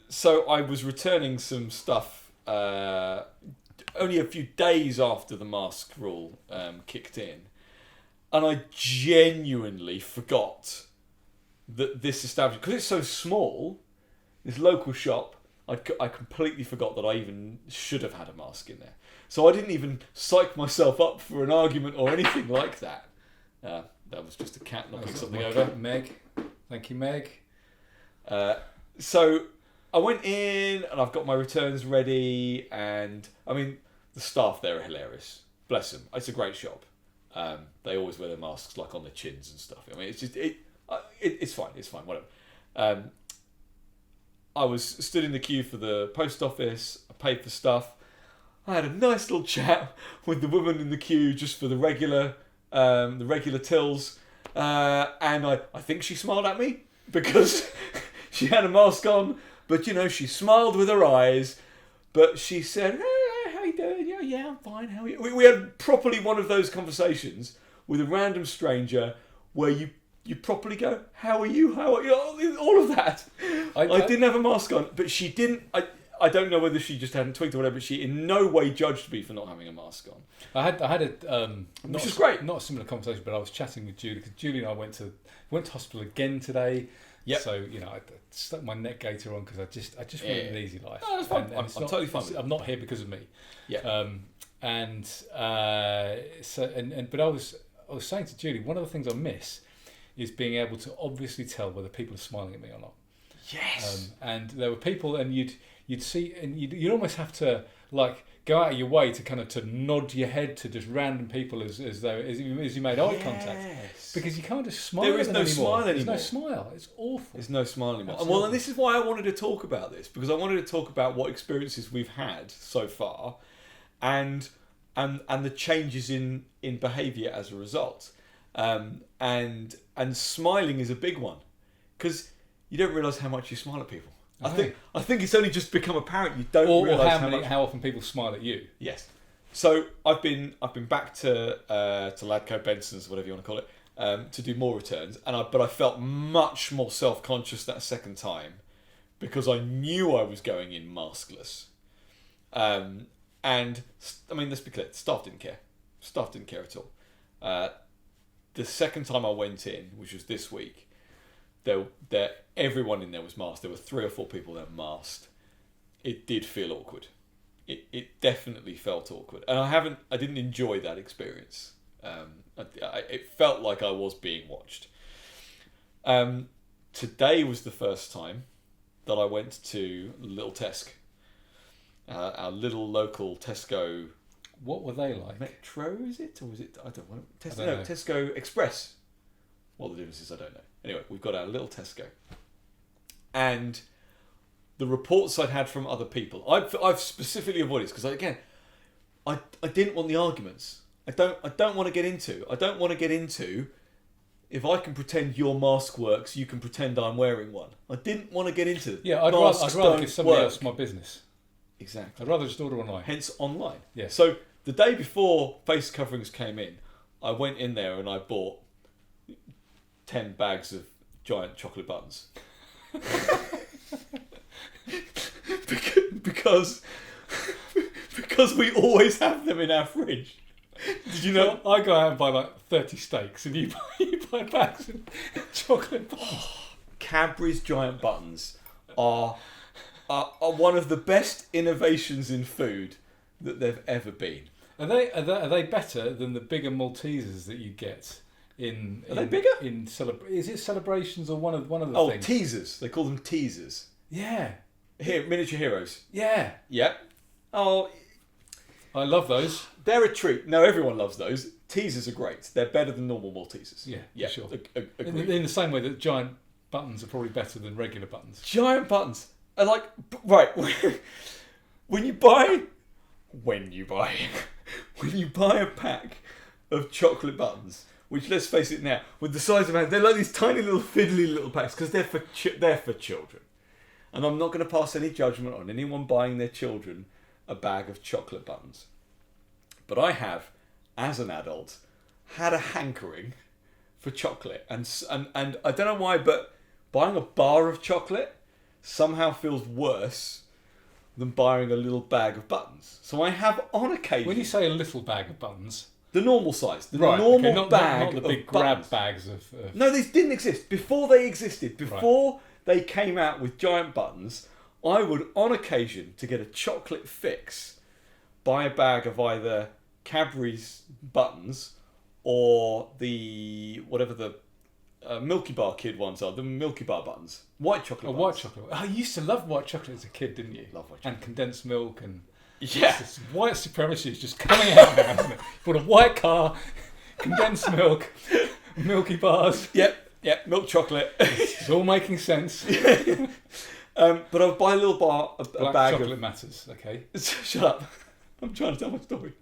[SPEAKER 2] So I was returning some stuff only a few days after the mask rule kicked in, and I genuinely forgot that this establishment, because it's so small, this local shop, I completely forgot that I even should have had a mask in there. So I didn't even psych myself up for an argument or anything like that. That was just a cat knocking something over.
[SPEAKER 1] Meg. Thank you, Meg.
[SPEAKER 2] So I went in and I've got my returns ready, and I mean, the staff there are hilarious. Bless them. It's a great shop. They always wear their masks like on their chins and stuff. I mean, it's just it's fine. It's fine. Whatever. I was stood in the queue for the post office. I paid for stuff. I had a nice little chat with the woman in the queue just for the regular tills, and I think she smiled at me because she had a mask on, but she smiled with her eyes. But she said, "Hey, how you doing? Yeah, I'm fine. How are you?" We had properly one of those conversations with a random stranger where you properly go, "How are you? How are you?" All of that. I didn't have a mask on, but she didn't. I don't know whether she just hadn't tweaked or whatever, but she in no way judged me for not having a mask on.
[SPEAKER 1] I had a
[SPEAKER 2] which is great.
[SPEAKER 1] Not a similar conversation, but I was chatting with Julie because Julie and I went to hospital again today. Yep. So I stuck my neck gaiter on because I just wanted an easy life.
[SPEAKER 2] No, that's fine. I'm totally fine.
[SPEAKER 1] I'm not here because of me.
[SPEAKER 2] Yeah.
[SPEAKER 1] But I was saying to Julie, one of the things I miss is being able to obviously tell whether people are smiling at me or not.
[SPEAKER 2] Yes.
[SPEAKER 1] And there were people, and you'd see, and you'd almost have to like go out of your way to kind of to nod your head to just random people as you made eye contact, because you can't just smile.
[SPEAKER 2] There is no smile anymore.
[SPEAKER 1] There's no smile. It's awful.
[SPEAKER 2] There's no smile anymore.
[SPEAKER 1] Absolutely.
[SPEAKER 2] Well, and this is why I wanted to talk about this, because I wanted to talk about what experiences we've had so far, and the changes in behaviour as a result. And smiling is a big one, because you don't realise how much you smile at people. I think it's only just become apparent you don't realise
[SPEAKER 1] how often people smile at you.
[SPEAKER 2] Yes. So I've been back to Ladco, Benson's, whatever you want to call it, to do more returns, but I felt much more self-conscious that second time because I knew I was going in maskless. And I mean, let's be clear, staff didn't care. Staff didn't care at all. The second time I went in, which was this week, everyone in there was masked. There were 3 or 4 people that were masked. It did feel awkward. It definitely felt awkward, and I didn't enjoy that experience. It felt like I was being watched. Today was the first time that I went to Little Tesco, our little local Tesco.
[SPEAKER 1] What were they like?
[SPEAKER 2] Metro, is it? Or is it? I don't know. Tesco Express. What the difference is, I don't know. Anyway, we've got our little Tesco. And the reports I'd had from other people. I've specifically avoided this because, again, I didn't want the arguments. I don't want to get into. If I can pretend your mask works, you can pretend I'm wearing one. I didn't want to get into.
[SPEAKER 1] Yeah, I'd rather give somebody else my business.
[SPEAKER 2] Exactly.
[SPEAKER 1] I'd rather just order online.
[SPEAKER 2] Hence online.
[SPEAKER 1] Yeah.
[SPEAKER 2] So the day before face coverings came in, I went in there and I bought 10 bags of giant chocolate buttons. because we always have them in our fridge. Did you know?
[SPEAKER 1] I go out and buy like 30 steaks, and you buy bags of chocolate buttons.
[SPEAKER 2] Cadbury's giant buttons are one of the best innovations in food that they've ever been.
[SPEAKER 1] Are they better than the bigger Maltesers that you get in?
[SPEAKER 2] Are they bigger?
[SPEAKER 1] Is it celebrations or one of the things?
[SPEAKER 2] Oh, teasers. They call them teasers.
[SPEAKER 1] Yeah.
[SPEAKER 2] Here, miniature heroes.
[SPEAKER 1] Yeah.
[SPEAKER 2] Yep. Oh,
[SPEAKER 1] I love those.
[SPEAKER 2] they're a treat. No, everyone loves those. Teasers are great. They're better than normal Maltesers.
[SPEAKER 1] Yeah, sure.
[SPEAKER 2] Agreed.
[SPEAKER 1] In the same way that giant buttons are probably better than regular buttons.
[SPEAKER 2] Giant buttons are like, right, when you buy a pack of chocolate buttons, which, let's face it now, with the size of hands, they're like these tiny little fiddly little packs because they're for children. And I'm not going to pass any judgment on anyone buying their children a bag of chocolate buttons. But I have, as an adult, had a hankering for chocolate. And I don't know why, but buying a bar of chocolate somehow feels worse than buying a little bag of buttons. So I have, on occasion...
[SPEAKER 1] When you say a little bag of buttons...
[SPEAKER 2] The normal size.
[SPEAKER 1] Not the big
[SPEAKER 2] grab
[SPEAKER 1] bags of...
[SPEAKER 2] No, these didn't exist. Before they existed, they came out with giant buttons, I would, on occasion, to get a chocolate fix, buy a bag of either Cadbury's buttons or whatever the Milky Bar kid ones are, the Milky Bar buttons. White chocolate buttons.
[SPEAKER 1] White chocolate. Oh, you used to love white chocolate as a kid, didn't you?
[SPEAKER 2] Love white chocolate.
[SPEAKER 1] And condensed milk and...
[SPEAKER 2] Yeah.
[SPEAKER 1] This white supremacy is just coming out now, isn't it? Bought a white car, condensed milk, Milky Bars.
[SPEAKER 2] Yep, milk chocolate.
[SPEAKER 1] It's all making sense.
[SPEAKER 2] But I'll buy a little bar, a
[SPEAKER 1] Black
[SPEAKER 2] bag
[SPEAKER 1] chocolate
[SPEAKER 2] of...
[SPEAKER 1] matters, okay?
[SPEAKER 2] Shut up. I'm trying to tell my story.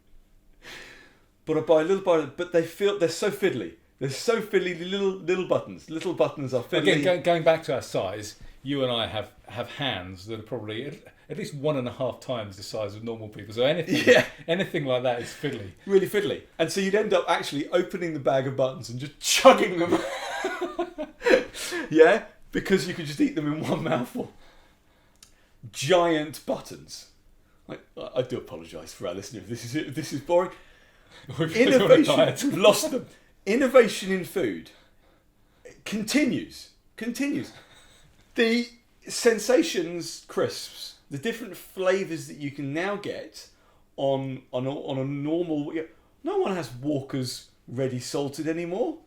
[SPEAKER 2] But I buy a little bar, but they're so fiddly. They're so fiddly, little buttons. Little buttons are fiddly.
[SPEAKER 1] Again, going back to our size, you and I have hands that are probably at least 1.5 times the size of normal people. So anything like that is fiddly.
[SPEAKER 2] Really fiddly. And so you'd end up actually opening the bag of buttons and just chugging them. Yeah? Because you could just eat them in one mouthful. Giant buttons. I do apologise for our listeners if this is boring. Innovation. We've lost them. Innovation in food continues. The Sensations crisps, the different flavours that you can now get on a normal... No one has Walker's Ready Salted anymore.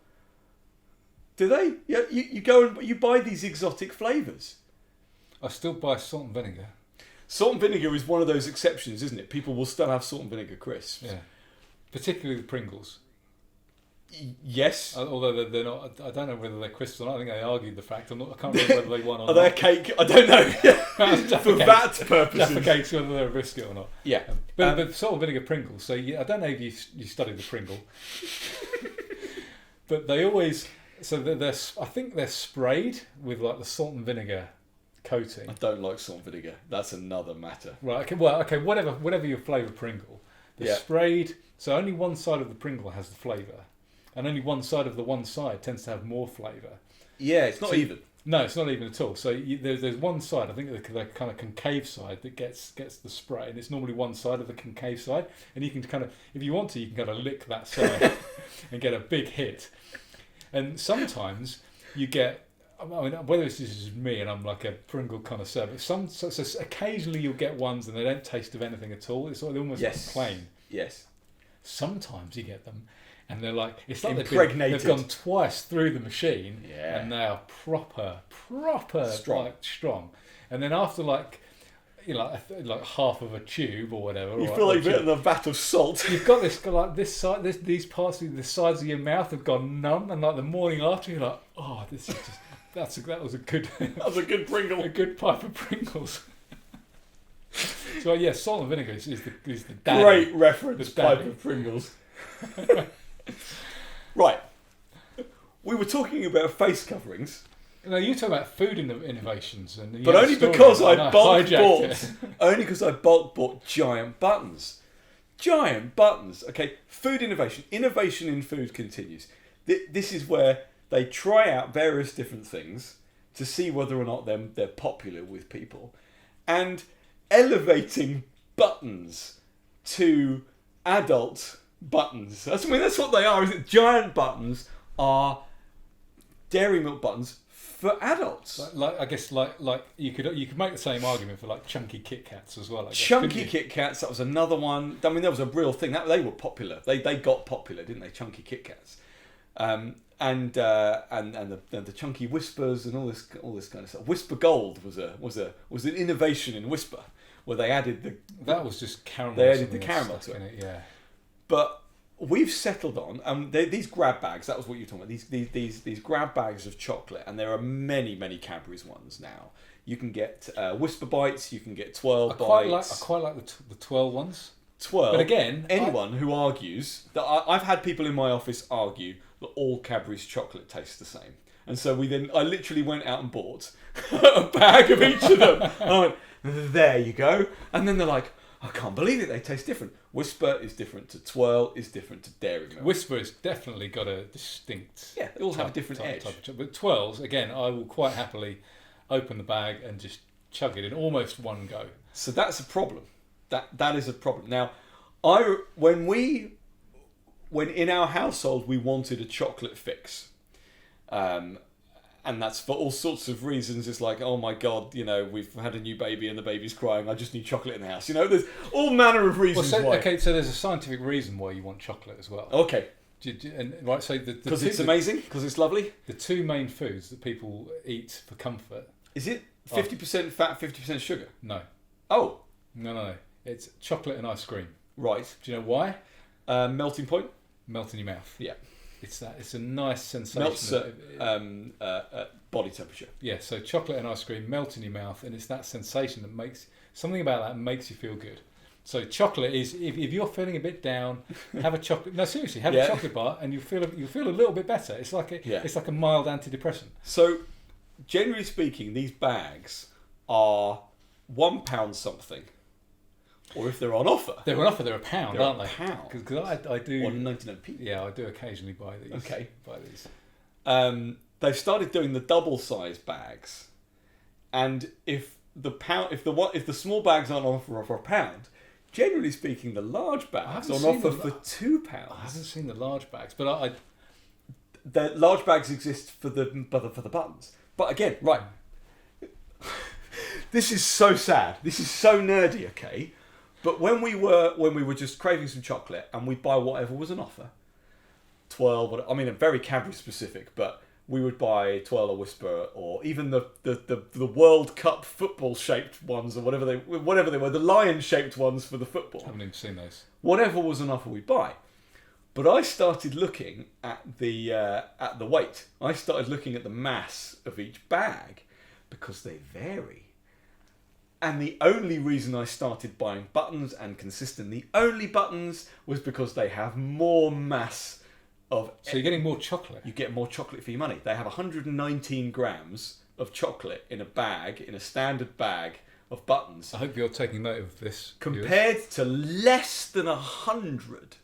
[SPEAKER 2] Do they? Yeah, you go and you buy these exotic flavours.
[SPEAKER 1] I still buy salt and vinegar.
[SPEAKER 2] Salt and vinegar is one of those exceptions, isn't it? People will still have salt and vinegar crisps.
[SPEAKER 1] Yeah, particularly the Pringles.
[SPEAKER 2] Yes.
[SPEAKER 1] Although they're not, I don't know whether they're crisps or not. I think they argued the fact. I can't remember whether they won or not.
[SPEAKER 2] Are they a cake? I don't know. For that purpose.
[SPEAKER 1] Jaffa cakes, whether they're a biscuit or not.
[SPEAKER 2] Yeah.
[SPEAKER 1] But salt and vinegar Pringles. So I don't know if you studied the Pringle. But they always... So I think they're sprayed with like the salt and vinegar coating.
[SPEAKER 2] I don't like salt and vinegar. That's another matter.
[SPEAKER 1] Right. Okay. Whatever your flavour Pringle, they're sprayed. So only one side of the Pringle has the flavour, and only one side of the one side tends to have more flavour.
[SPEAKER 2] Yeah, it's not even.
[SPEAKER 1] No, it's not even at all. So there's one side, I think the kind of concave side that gets the spray, and it's normally one side of the concave side, and you can kind of, if you want to, you can kind of lick that side and get a big hit. And sometimes you get, I mean, whether this is me and I'm like a Pringle connoisseur, but so occasionally you'll get ones and they don't taste of anything at all. It's almost like plain.
[SPEAKER 2] Yes.
[SPEAKER 1] Sometimes you get them and they're like, it's like
[SPEAKER 2] impregnated.
[SPEAKER 1] they've gone twice through the machine and they are proper strong. And then after like half of a tube or whatever,
[SPEAKER 2] you feel like you've eaten a vat of salt.
[SPEAKER 1] You've got this side, these parts of the sides of your mouth have gone numb, and like the morning after, you're like, oh, this is just that was a good
[SPEAKER 2] That was a good Pringle.
[SPEAKER 1] a good pipe of Pringles. So yeah, salt and vinegar is the daddy.
[SPEAKER 2] Great reference,
[SPEAKER 1] The
[SPEAKER 2] pipe
[SPEAKER 1] daddy.
[SPEAKER 2] of Pringles. Right. We were talking about face coverings,
[SPEAKER 1] No, you talk about food innovations, and
[SPEAKER 2] but only because I bulk bought giant buttons. Giant buttons. Okay, food innovation. Innovation in food continues. This is where they try out various different things to see whether or not they're popular with people, and elevating buttons to adult buttons. That's what they are. Is it? Giant buttons are dairy milk buttons for adults.
[SPEAKER 1] I guess you could make the same argument for like chunky Kit Kats as well. I guess,
[SPEAKER 2] Chunky Kit Kats, that was another one. I mean, that was a real thing. They were popular. They got popular, didn't they? Chunky Kit Kats, and the chunky Whispers and all this kind of stuff. Whisper Gold was an innovation in Whisper, where they added
[SPEAKER 1] that was just caramel.
[SPEAKER 2] They added the caramel to it.
[SPEAKER 1] In it, yeah.
[SPEAKER 2] But we've settled on these grab bags. That was what you were talking about. These grab bags of chocolate, and there are many Cadbury's ones now. You can get Whisper Bites. You can get Twirl Bites.
[SPEAKER 1] I quite like the Twirl ones.
[SPEAKER 2] Twirl.
[SPEAKER 1] But again,
[SPEAKER 2] anyone who argues that I've had people in my office argue that all Cadbury's chocolate tastes the same, and so I literally went out and bought a bag of each of them. And I went, there you go. And then they're like, I can't believe it. They taste different. Whisper is different to Twirl, is different to dairy milk.
[SPEAKER 1] Whisper has definitely got a distinct.
[SPEAKER 2] Yeah, they all have a different edge.
[SPEAKER 1] But Twirls, again, I will quite happily open the bag and just chug it in almost one go.
[SPEAKER 2] So that's a problem. That is a problem. Now, when in our household we wanted a chocolate fix, and that's for all sorts of reasons. It's like, oh my God, we've had a new baby and the baby's crying. I just need chocolate in the house. There's all manner of reasons why.
[SPEAKER 1] Okay, so there's a scientific reason why you want chocolate as well.
[SPEAKER 2] Okay.
[SPEAKER 1] Right, so
[SPEAKER 2] because it's amazing, because it's lovely.
[SPEAKER 1] The two main foods that people eat for comfort.
[SPEAKER 2] Is it 50% fat, 50% sugar?
[SPEAKER 1] No.
[SPEAKER 2] Oh.
[SPEAKER 1] No. It's chocolate and ice cream.
[SPEAKER 2] Right.
[SPEAKER 1] Do you know why?
[SPEAKER 2] Melting point?
[SPEAKER 1] Melt in your mouth.
[SPEAKER 2] Yeah.
[SPEAKER 1] It's a nice sensation.
[SPEAKER 2] Melts at body temperature.
[SPEAKER 1] Yeah, so chocolate and ice cream melt in your mouth, and it's that sensation that makes something about that makes you feel good. So chocolate is if you're feeling a bit down, have a chocolate. No, seriously, have a chocolate bar, and you feel a little bit better. It's like a mild antidepressant.
[SPEAKER 2] So, generally speaking, these bags are £1 something. Or if they're on offer.
[SPEAKER 1] They're on offer, they're £1, aren't they?
[SPEAKER 2] £1.
[SPEAKER 1] Because I do...
[SPEAKER 2] 1.99p.
[SPEAKER 1] Yeah, I do occasionally buy these.
[SPEAKER 2] Okay.
[SPEAKER 1] Buy these.
[SPEAKER 2] They've started doing the double size bags. And if the small bags aren't on offer for £1, generally speaking, the large bags are on offer for £2.
[SPEAKER 1] I haven't seen the large bags, but
[SPEAKER 2] the large bags exist for the buttons. But again, right. This is so sad. This is so nerdy, okay? But when we were just craving some chocolate and we'd buy whatever was on offer, Twirl, very Cadbury specific, but we would buy Twirl or Whisper or even the World Cup football shaped ones or whatever they were, the lion shaped ones for the football.
[SPEAKER 1] I haven't even seen those.
[SPEAKER 2] Whatever was on offer, we'd buy. But I started looking at the weight. I started looking at the mass of each bag because they vary. And the only reason I started buying buttons and consistently only buttons was because they have more mass of...
[SPEAKER 1] So you're getting more chocolate?
[SPEAKER 2] You get more chocolate for your money. They have 119 grams of chocolate in a standard bag of buttons.
[SPEAKER 1] I hope you're taking note of this.
[SPEAKER 2] Compared to less than 100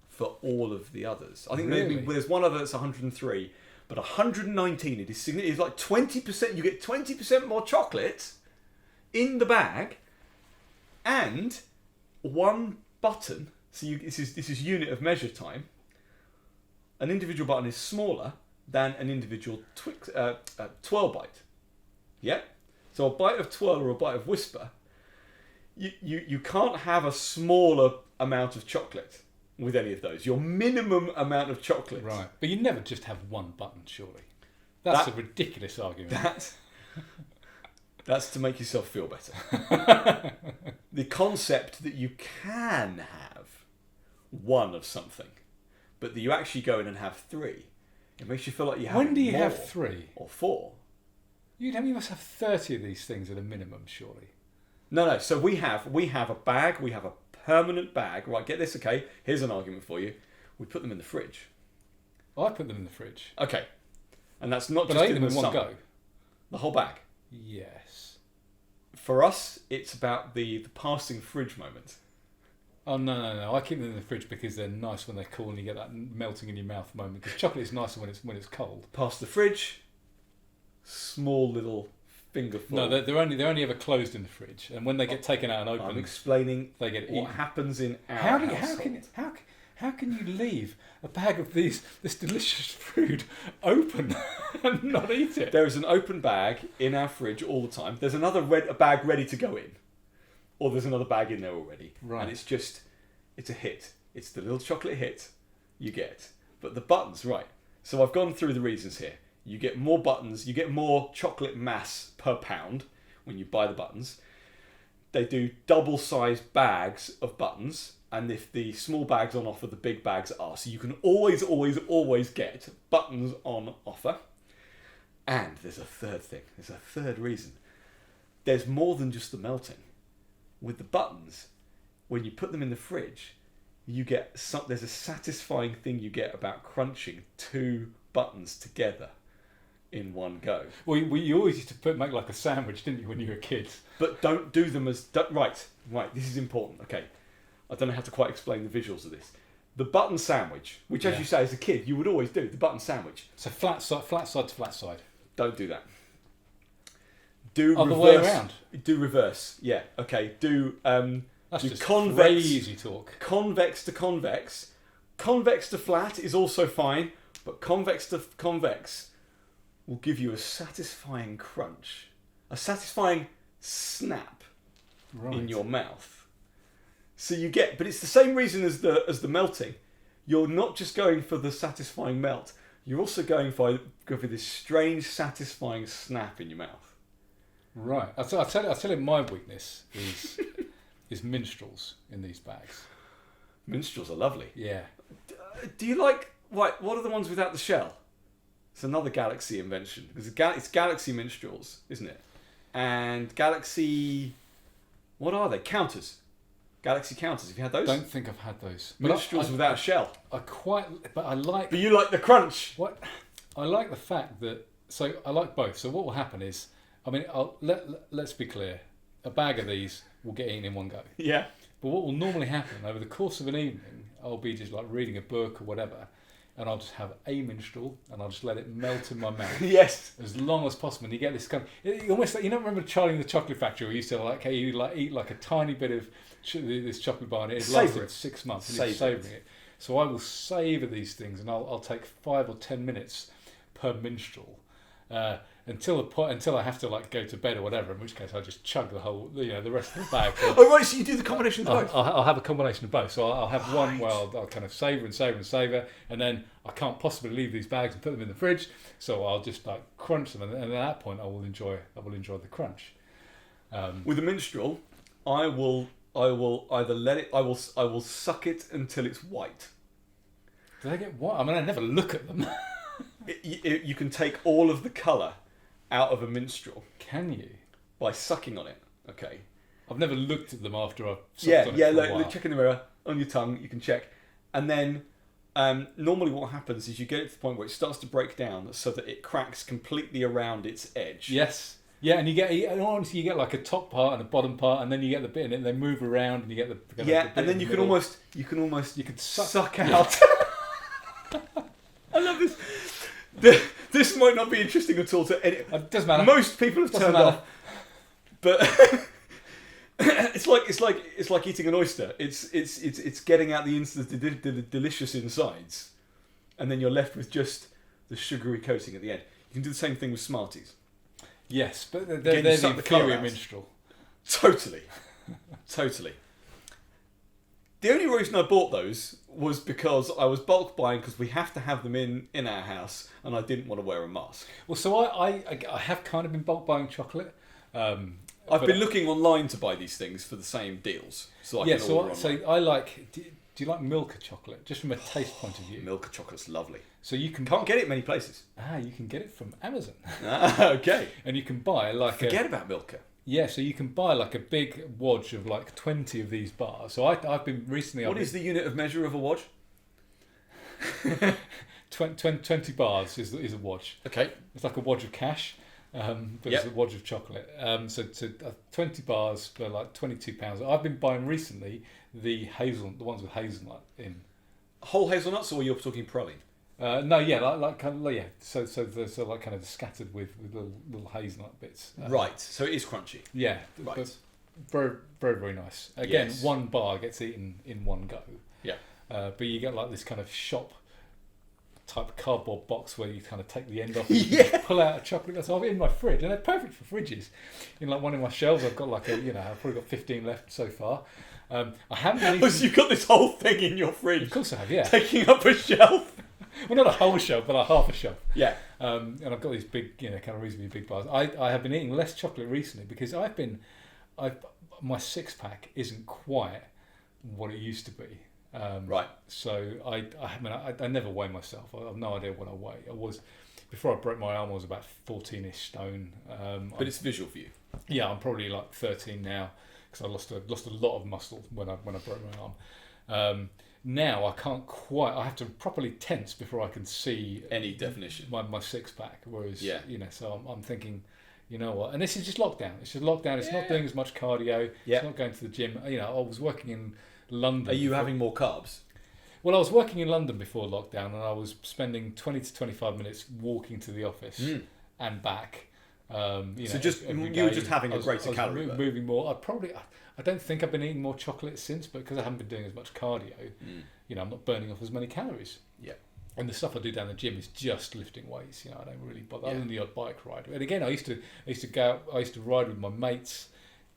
[SPEAKER 2] for all of the others. I think maybe there's one other that's 103, but 119, it is like 20%, you get 20% more chocolate in the bag, and one button. So this is unit of measure time. An individual button is smaller than an individual Twirl bite. Yeah. So a bite of Twirl or a bite of Whisper, you can't have a smaller amount of chocolate with any of those. Your minimum amount of chocolate.
[SPEAKER 1] Right. But you never just have one button, surely. That's a ridiculous argument.
[SPEAKER 2] That's to make yourself feel better. The concept that you can have one of something, but that you actually go in and have three, It makes you feel like you have.
[SPEAKER 1] When do you
[SPEAKER 2] more
[SPEAKER 1] have 3
[SPEAKER 2] or 4?
[SPEAKER 1] You must have 30 of these things at a minimum, surely.
[SPEAKER 2] No. So we have a bag. We have a permanent bag. Right, get this. Okay, here's an argument for you. We put them in the fridge.
[SPEAKER 1] I put them in the fridge.
[SPEAKER 2] Okay, and that's not
[SPEAKER 1] But
[SPEAKER 2] just
[SPEAKER 1] I eat them in one
[SPEAKER 2] summer.
[SPEAKER 1] go.
[SPEAKER 2] The whole bag.
[SPEAKER 1] Yes.
[SPEAKER 2] For us, it's about the passing fridge moment.
[SPEAKER 1] Oh, no. I keep them in the fridge because they're nice when they're cool and you get that melting in your mouth moment. Because chocolate is nicer when it's cold.
[SPEAKER 2] Past the fridge, small little fingerful.
[SPEAKER 1] No, they're only ever closed in the fridge. And when they get taken out and opened,
[SPEAKER 2] I'm explaining
[SPEAKER 1] they get
[SPEAKER 2] what
[SPEAKER 1] eaten.
[SPEAKER 2] happens in our household.
[SPEAKER 1] How can you leave a bag of this delicious food open and not eat it?
[SPEAKER 2] There is an open bag in our fridge all the time. There's another a bag ready to go in. Or there's another bag in there already.
[SPEAKER 1] Right.
[SPEAKER 2] And it's a hit. It's the little chocolate hit you get. But the buttons, right. So I've gone through the reasons here. You get more buttons, you get more chocolate mass per pound when you buy the buttons. They do double-sized bags of buttons. And if the small bags on offer, the big bags are. So you can always get buttons on offer. And there's a third thing. There's a third reason. There's more than just the melting. With the buttons, when you put them in the fridge, you get there's a satisfying thing you get about crunching 2 buttons together in one go.
[SPEAKER 1] Well, you always used to make like a sandwich, didn't you, when you were kids? But
[SPEAKER 2] don't do them as... Right, this is important. Okay, I don't know how to quite explain the visuals of this. The button sandwich, which as you say as a kid, you would always do, the button sandwich.
[SPEAKER 1] So flat side to flat side.
[SPEAKER 2] Don't do that. Do
[SPEAKER 1] Other
[SPEAKER 2] reverse.
[SPEAKER 1] way around.
[SPEAKER 2] Do reverse. Yeah. Okay.
[SPEAKER 1] That's
[SPEAKER 2] do
[SPEAKER 1] just
[SPEAKER 2] convex,
[SPEAKER 1] crazy talk.
[SPEAKER 2] Convex to convex. Convex to flat is also fine, but convex to convex will give you a satisfying crunch, a satisfying snap in your mouth. So you get, but it's the same reason as the melting. You're not just going for the satisfying melt. You're also going for this strange, satisfying snap in your mouth.
[SPEAKER 1] Right. I'll tell you my weakness is minstrels in these bags.
[SPEAKER 2] Minstrels are lovely.
[SPEAKER 1] Yeah.
[SPEAKER 2] Do you like... What are the ones without the shell? It's another Galaxy invention. It's Galaxy minstrels, isn't it? And Galaxy... What are they? Counters. Galaxy counters. Have you had those?
[SPEAKER 1] Don't think I've had those.
[SPEAKER 2] Minstrels without a shell.
[SPEAKER 1] But
[SPEAKER 2] you like the crunch.
[SPEAKER 1] What? I like the fact that... So I like both. So what will happen is... I mean, let's be clear. A bag of these will get eaten in one go.
[SPEAKER 2] Yeah.
[SPEAKER 1] But what will normally happen over the course of an evening, I'll be just like reading a book or whatever, and I'll just have a minstrel and I'll just let it melt in my mouth.
[SPEAKER 2] Yes.
[SPEAKER 1] As long as possible. And you get this kind of... almost like, you don't remember Charlie in the Chocolate Factory where you used to eat like a tiny bit of this chocolate bar and it lasted 6 months and you're savouring it. So I will savour these things and I'll take 5 or 10 minutes per minstrel. Until I have to go to bed or whatever, in which case I just chug the whole, the rest of the bag.
[SPEAKER 2] Oh right, so you do the combination of both.
[SPEAKER 1] I'll have a combination of both. So I'll have one where I'll kind of savour and then I can't possibly leave these bags and put them in the fridge. So I'll just crunch them, and at that point I will enjoy the crunch.
[SPEAKER 2] With a minstrel, I will either let it. I will suck it until it's white.
[SPEAKER 1] Do they get white? I mean, I never look at them.
[SPEAKER 2] You can take all of the colour out of a minstrel.
[SPEAKER 1] Can you?
[SPEAKER 2] By sucking on it. Okay.
[SPEAKER 1] I've never looked at them after I've sucked on it for a while.
[SPEAKER 2] Check in the mirror, on your tongue, you can check. And then normally what happens is you get it to the point where it starts to break down so that it cracks completely around its edge.
[SPEAKER 1] Yes. Yeah, and you get like a top part and a bottom part, and then you get the bit in it, and they move around, and you get the
[SPEAKER 2] yeah,
[SPEAKER 1] the
[SPEAKER 2] and then you can suck out. I love this. This might not be interesting at all to any.
[SPEAKER 1] It doesn't matter.
[SPEAKER 2] Most people have turned off, but it's like eating an oyster. It's getting out the delicious insides, and then you're left with just the sugary coating at the end. You can do the same thing with Smarties.
[SPEAKER 1] Yes, but they're the inferior minstrel.
[SPEAKER 2] Totally. The only reason I bought those was because I was bulk buying because we have to have them in our house, and I didn't want to wear a mask.
[SPEAKER 1] Well, so I have kind of been bulk buying chocolate.
[SPEAKER 2] I've been looking online to buy these things for the same deals, so I can order online.
[SPEAKER 1] So I like. Do you like Milka chocolate? Just from a taste point of view.
[SPEAKER 2] Milka chocolate's lovely.
[SPEAKER 1] So you
[SPEAKER 2] Can't get it many places.
[SPEAKER 1] you can get it from Amazon.
[SPEAKER 2] Okay.
[SPEAKER 1] And you can buy like
[SPEAKER 2] Forget about Milka.
[SPEAKER 1] Yeah, so you can buy like a big wodge of like 20 of these bars. So I've been recently...
[SPEAKER 2] What is the unit of measure of a wodge?
[SPEAKER 1] 20 bars is a wodge.
[SPEAKER 2] Okay.
[SPEAKER 1] It's like a wodge of cash, but it's a wodge of chocolate. So 20 bars for like £22. I've been buying recently the ones with hazelnut in.
[SPEAKER 2] Whole hazelnuts, or you're talking praline?
[SPEAKER 1] No, yeah, like kind of, yeah. So they're sort of like kind of scattered with little hazelnut bits.
[SPEAKER 2] Right. So it is crunchy.
[SPEAKER 1] Yeah.
[SPEAKER 2] Right.
[SPEAKER 1] But very, very, very nice. Again,
[SPEAKER 2] Yes.
[SPEAKER 1] one bar gets eaten in one go.
[SPEAKER 2] Yeah.
[SPEAKER 1] But you get like this kind of shop type cardboard box where you kind of take the end off and
[SPEAKER 2] Yeah.
[SPEAKER 1] pull out a chocolate glass. I've in my fridge, and they're perfect for fridges. In like one of my shelves, I've got like I've probably got 15 left so far. I haven't been eating...
[SPEAKER 2] So you've got this whole thing in your fridge.
[SPEAKER 1] Of course I have, yeah.
[SPEAKER 2] Taking up a shelf.
[SPEAKER 1] Well, not a whole shelf, but like half a shelf.
[SPEAKER 2] Yeah.
[SPEAKER 1] And I've got these big, kind of reasonably big bars. I have been eating less chocolate recently because my six pack isn't quite what it used to be.
[SPEAKER 2] Right.
[SPEAKER 1] So I never weigh myself. I have no idea what I weigh. Before I broke my arm, I was about 14-ish stone.
[SPEAKER 2] But it's visual for you.
[SPEAKER 1] Yeah, I'm probably like 13 now because I lost a lot of muscle when I broke my arm. Now I can't quite. I have to properly tense before I can see
[SPEAKER 2] Any definition.
[SPEAKER 1] My six pack. Whereas,
[SPEAKER 2] Yeah.
[SPEAKER 1] So I'm thinking, you know what? And this is just lockdown. It's just lockdown. It's not doing as much cardio.
[SPEAKER 2] Yeah.
[SPEAKER 1] It's not going to the gym. I was working in London.
[SPEAKER 2] Are you having more carbs?
[SPEAKER 1] Well, I was working in London before lockdown, and I was spending 20 to 25 minutes walking to the office and back.
[SPEAKER 2] So you were just having a greater calorie burn.
[SPEAKER 1] Moving more. I don't think I've been eating more chocolate since, but because I haven't been doing as much cardio, I'm not burning off as many calories.
[SPEAKER 2] Yeah.
[SPEAKER 1] And the stuff I do down the gym is just lifting weights. I don't really bother. Other than the odd bike ride. And again, I used to go out. I used to ride with my mates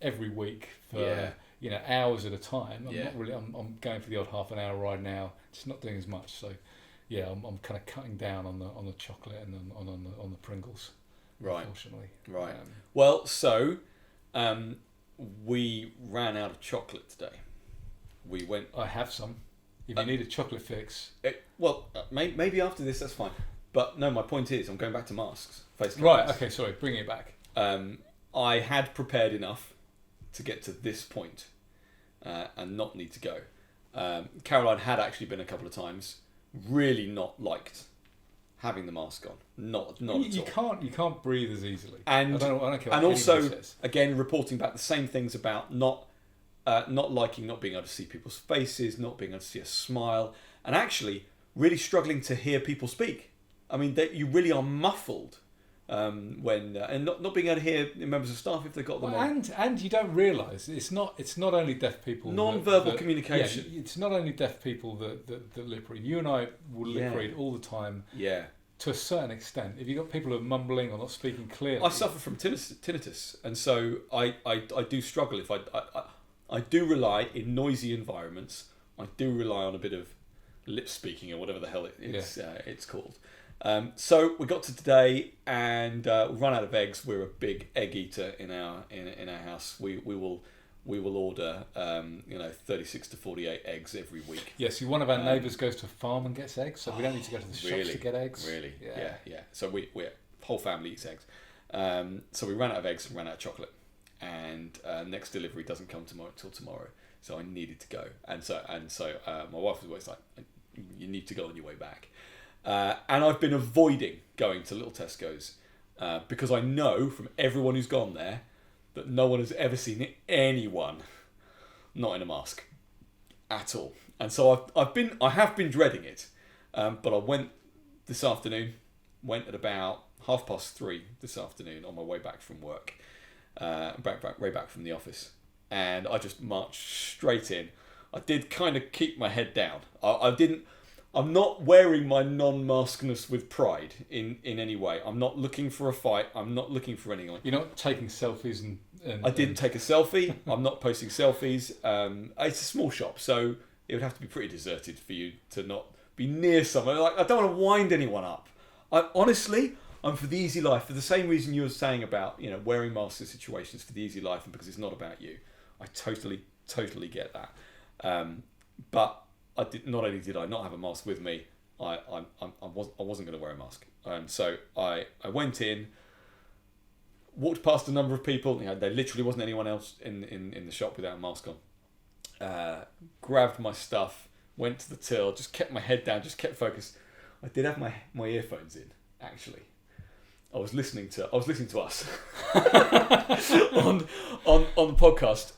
[SPEAKER 1] every week for hours at a time. I'm going for the odd half an hour ride now. Just not doing as much. So yeah, I'm kind of cutting down on the chocolate and on the Pringles.
[SPEAKER 2] Right.
[SPEAKER 1] Unfortunately.
[SPEAKER 2] Right. Well, so we ran out of chocolate today. We went.
[SPEAKER 1] I have some. If you need a chocolate fix.
[SPEAKER 2] Maybe after this that's fine. But no, my point is I'm going back to masks. Face coverings.
[SPEAKER 1] Right. Okay. Sorry. Bring it back.
[SPEAKER 2] I had prepared enough to get to this point and not need to go. Caroline had actually been a couple of times. Really not liked having the mask on. Not at all.
[SPEAKER 1] You can't breathe as easily.
[SPEAKER 2] And
[SPEAKER 1] I don't care what
[SPEAKER 2] and also
[SPEAKER 1] anybody says.
[SPEAKER 2] again reporting back the same things about not liking not being able to see people's faces, not being able to see a smile, and actually really struggling to hear people speak. I mean, you really are muffled when and not being able to hear members of staff if they've got them on.
[SPEAKER 1] And you don't realise it's not only deaf people.
[SPEAKER 2] Non-verbal communication.
[SPEAKER 1] Yeah, it's not only deaf people that lip read. You and I will lip read all the time.
[SPEAKER 2] Yeah.
[SPEAKER 1] To a certain extent, if you've got people who are mumbling or not speaking clearly.
[SPEAKER 2] I suffer from tinnitus, and so I do struggle if I do rely in noisy environments. I do rely on a bit of lip speaking or whatever the hell it's called. So we got to today and we run out of eggs. We're a big egg eater in our house. We will order 36 to 48 eggs every week.
[SPEAKER 1] Yes, one of our neighbours goes to a farm and gets eggs, so we don't need to go to the shops to get eggs.
[SPEAKER 2] Really? Yeah. So we're whole family eats eggs. So we ran out of eggs and ran out of chocolate. And next delivery doesn't come till tomorrow, so I needed to go. And so my wife was always like, "You need to go on your way back." And I've been avoiding going to Little Tesco's because I know from everyone who's gone there that no one has ever seen anyone not in a mask at all. And so I have been dreading it, but I went this afternoon. Went at about 3:30 this afternoon on my way back from work. Way back from the office, and I just marched straight in. I did kind of keep my head down. I'm not wearing my non-maskness with pride in any way. I'm not looking for a fight. I'm not looking for anyone.
[SPEAKER 1] You're not taking selfies and
[SPEAKER 2] I didn't take a selfie. I'm not posting selfies. It's a small shop, so it would have to be pretty deserted for you to not be near someone. Like, I don't want to wind anyone up. I'm for the easy life, for the same reason you were saying about wearing masks in situations, for the easy life and because it's not about you. I totally get that. But not only did I not have a mask with me, I wasn't going to wear a mask. So I went in, walked past a number of people. There literally wasn't anyone else in the shop without a mask on. Grabbed my stuff, went to the till, just kept my head down, just kept focused. I did have my earphones in, actually. I was listening to us on the podcast,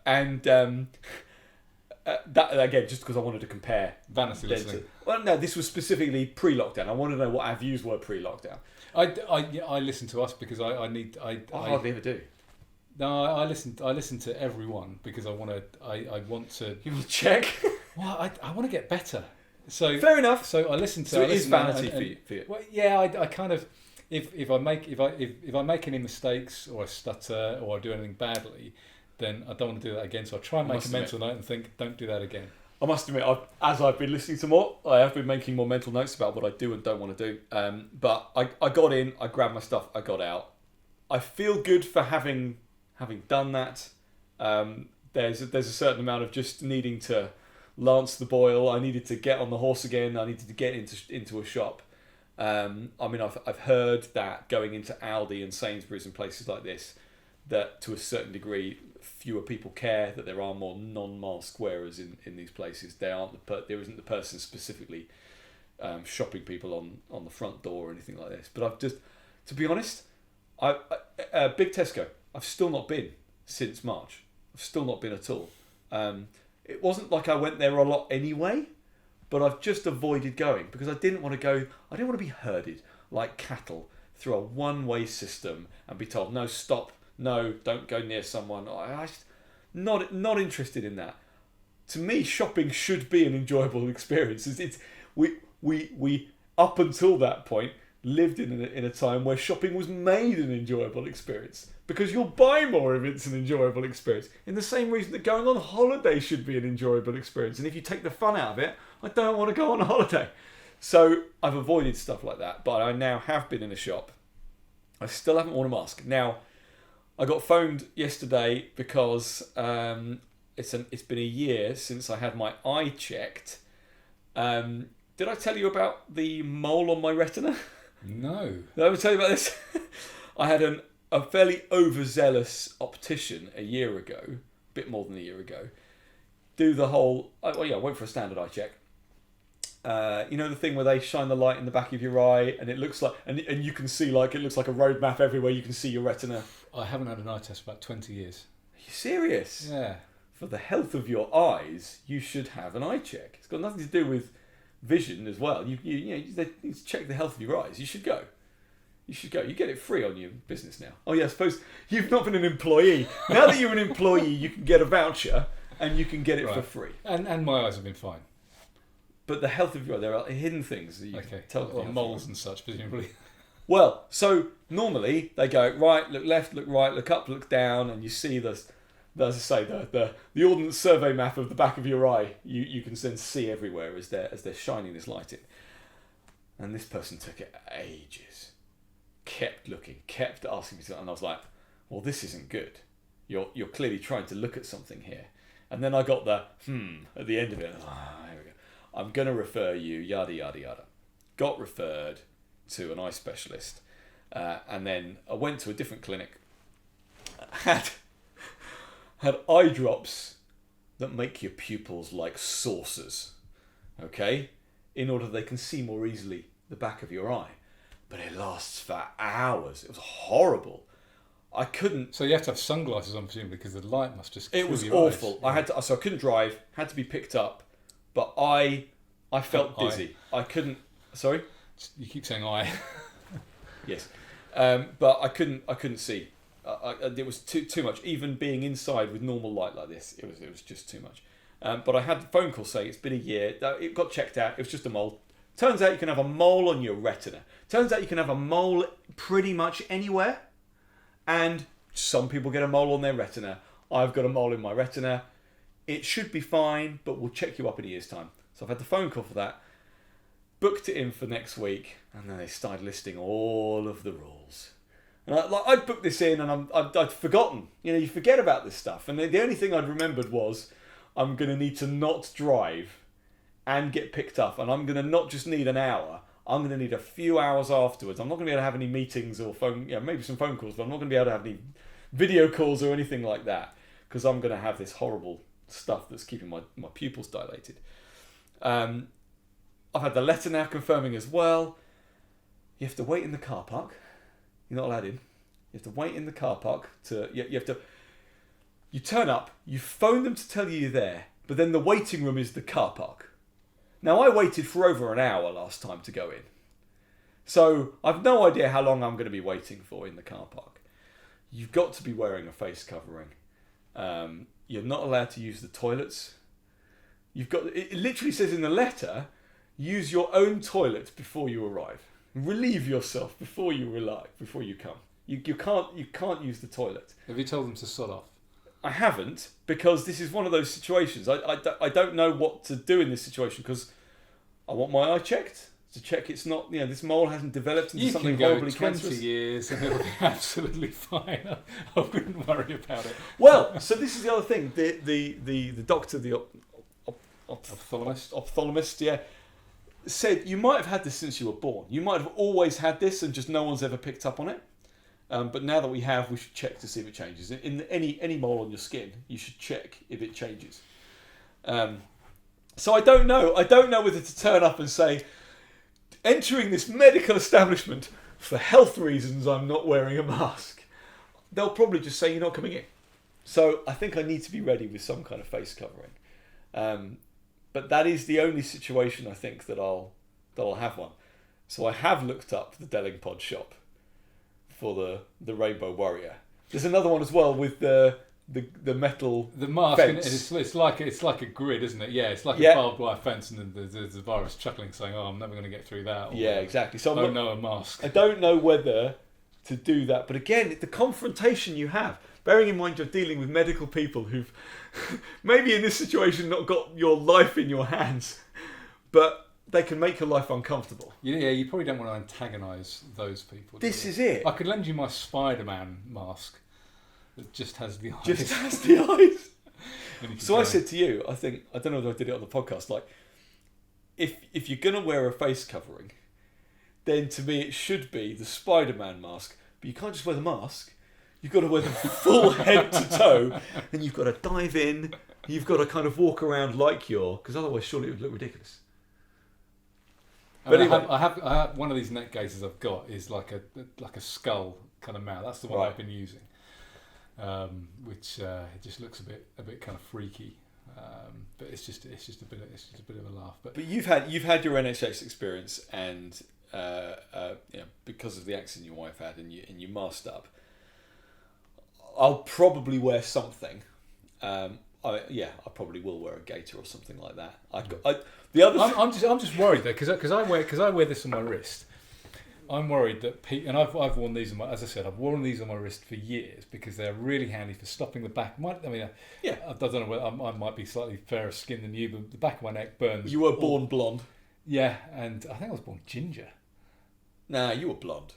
[SPEAKER 2] and that again, just because I wanted to compare.
[SPEAKER 1] Vanity listening.
[SPEAKER 2] Well, no, this was specifically pre-lockdown. I wanted to know what our views were pre-lockdown.
[SPEAKER 1] I listen to us because I
[SPEAKER 2] hardly ever do.
[SPEAKER 1] No, I listen to everyone because I want to.
[SPEAKER 2] You want to check?
[SPEAKER 1] Well, I want to get better. So
[SPEAKER 2] fair enough.
[SPEAKER 1] So I listen to.
[SPEAKER 2] So it is vanity for you.
[SPEAKER 1] Well, yeah, I kind of. If I make any mistakes or I stutter or I do anything badly, then I don't want to do that again. So I try and make a mental note and think, don't do that again.
[SPEAKER 2] I must admit, as I've been listening to more, I have been making more mental notes about what I do and don't want to do. But I got in, I grabbed my stuff, I got out. I feel good for having done that. There's a certain amount of just needing to lance the boil. I needed to get on the horse again. I needed to get into a shop. I mean, I've heard that going into Aldi and Sainsbury's and places like this, that to a certain degree, fewer people care, that there are more non-mask wearers in these places. There isn't the person specifically shopping people on the front door or anything like this. But I've just, to be honest, Big Tesco, I've still not been since March. I've still not been at all. It wasn't like I went there a lot anyway, but I've just avoided going because I didn't want to be herded like cattle through a one-way system and be told, no, stop, no, don't go near someone. I'm not interested in that. To me, shopping should be an enjoyable experience. We up until that point lived in a time where shopping was made an enjoyable experience because you'll buy more if it's an enjoyable experience. In the same reason that going on holiday should be an enjoyable experience. And if you take the fun out of it, I don't want to go on a holiday. So I've avoided stuff like that, but I now have been in a shop. I still haven't worn a mask. Now, I got phoned yesterday because it's been a year since I had my eye checked. Did I tell you about the mole on my retina?
[SPEAKER 1] No.
[SPEAKER 2] Did I ever tell you about this? I had a fairly overzealous optician a year ago, a bit more than a year ago, do the whole... I went for a standard eye check. You know the thing where they shine the light in the back of your eye and it looks like... And you can see, like, it looks like a road map everywhere. You can see your retina.
[SPEAKER 1] I haven't had an eye test for about 20 years.
[SPEAKER 2] Are you serious?
[SPEAKER 1] Yeah.
[SPEAKER 2] For the health of your eyes, you should have an eye check. It's got nothing to do with vision as well. You need to check the health of your eyes. You should go. You get it free on your business now. Oh yeah, I suppose you've not been an employee. Now that you're an employee, you can get a voucher and you can get it for free.
[SPEAKER 1] And my eyes have been fine.
[SPEAKER 2] But the health of your eye, there are hidden things that you can tell.
[SPEAKER 1] Or moles and such, presumably.
[SPEAKER 2] Well, so normally they go right, look left, look right, look up, look down, and you see as I say, the Ordnance Survey map of the back of your eye. You can then see everywhere as they're shining this light in. And this person took it ages. Kept looking, kept asking me something, and I was like, well, this isn't good. You're clearly trying to look at something here. And then I got the at the end of it. Here we go. I'm going to refer you, yada, yada, yada. Got referred to an eye specialist. And then I went to a different clinic. Had eye drops that make your pupils like saucers. Okay? In order they can see more easily the back of your eye. But it lasts for hours. It was horrible. I couldn't...
[SPEAKER 1] So you have to have sunglasses on, presumably, because the light must just kill
[SPEAKER 2] your eyes. It was awful.
[SPEAKER 1] Yeah.
[SPEAKER 2] So I couldn't drive, had to be picked up, but I felt dizzy. I couldn't... Sorry?
[SPEAKER 1] You keep saying I.
[SPEAKER 2] Yes. But I couldn't see. It was too much. Even being inside with normal light like this, it was just too much. But I had a phone call saying it's been a year. It got checked out. It was just a mole. Turns out you can have a mole on your retina. Turns out you can have a mole pretty much anywhere. And some people get a mole on their retina. I've got a mole in my retina. It should be fine, but we'll check you up in a year's time. So I've had the phone call for that. Booked it in for next week. And then they started listing all of the rules. And I'd booked this in and I'd forgotten. You know, you forget about this stuff. And the only thing I'd remembered was I'm going to need to not drive and get picked up, and I'm going to not just need an hour, I'm going to need a few hours afterwards. I'm not going to be able to have any meetings or phone, maybe some phone calls, but I'm not going to be able to have any video calls or anything like that, because I'm going to have this horrible stuff that's keeping my pupils dilated. I've had the letter now confirming as well. You have to wait in the car park. You're not allowed in. You have to wait in the car park you turn up, you phone them to tell you you're there, but then the waiting room is the car park. Now, I waited for over an hour last time to go in. So, I've no idea how long I'm going to be waiting for in the car park. You've got to be wearing a face covering. You're not allowed to use the toilets. It literally says in the letter, use your own toilet before you arrive. Relieve yourself before you come. You can't use the toilet.
[SPEAKER 1] Have you told them to sod off?
[SPEAKER 2] I haven't, because this is one of those situations. I don't know what to do in this situation, because I want my eye checked to check it's not, this mole hasn't developed into something horribly cancerous.
[SPEAKER 1] 20 years and it'll be absolutely fine. I wouldn't worry about it.
[SPEAKER 2] Well, so this is the other thing. The doctor, the ophthalmologist, said you might have had this since you were born. You might have always had this and just no one's ever picked up on it. But now that we have, we should check to see if it changes. In any mole on your skin, you should check if it changes. So I don't know. I don't know whether to turn up and say, entering this medical establishment for health reasons, I'm not wearing a mask. They'll probably just say you're not coming in. So I think I need to be ready with some kind of face covering. But that is the only situation I think that I'll have one. So I have looked up the Delingpod shop for the Rainbow Warrior. There's another one as well with the metal
[SPEAKER 1] mask.
[SPEAKER 2] fence.
[SPEAKER 1] And it's like a grid, isn't it? Yeah, it's like a barbed wire fence, and then there's the virus chuckling, saying, "Oh, I'm never going to get through that." Or,
[SPEAKER 2] yeah, exactly. So
[SPEAKER 1] a mask.
[SPEAKER 2] I don't know whether to do that, but again, the confrontation you have. Bearing in mind you're dealing with medical people who've maybe in this situation not got your life in your hands, but they can make your life uncomfortable.
[SPEAKER 1] Yeah, you probably don't want to antagonise those people.
[SPEAKER 2] This is it.
[SPEAKER 1] I could lend you my Spider-Man mask that just has the eyes.
[SPEAKER 2] Just has the eyes. So I said to you, I don't know whether I did it on the podcast, like, if you're going to wear a face covering, then to me it should be the Spider-Man mask. But you can't just wear the mask. You've got to wear the full head to toe, and you've got to dive in. You've got to kind of walk around like because otherwise surely it would look ridiculous.
[SPEAKER 1] But anyway, I have one of these neck gaiters I've got is like a skull kind of mount. That's the one I've been using, which it just looks a bit kind of freaky. But it's just a bit of a laugh. But
[SPEAKER 2] you've had your NHS experience, and because of the accident your wife had, and you masked up. I'll probably wear something. I probably will wear a gaiter or something like that. I'm
[SPEAKER 1] just worried though, because I wear this on my wrist. I'm worried that and I've worn these I've worn these on my wrist for years because they're really handy for stopping the back. I don't know whether I might be slightly fairer skinned than you, but the back of my neck burns.
[SPEAKER 2] You were born blonde.
[SPEAKER 1] Yeah, and I think I was born ginger.
[SPEAKER 2] Nah, you were blonde.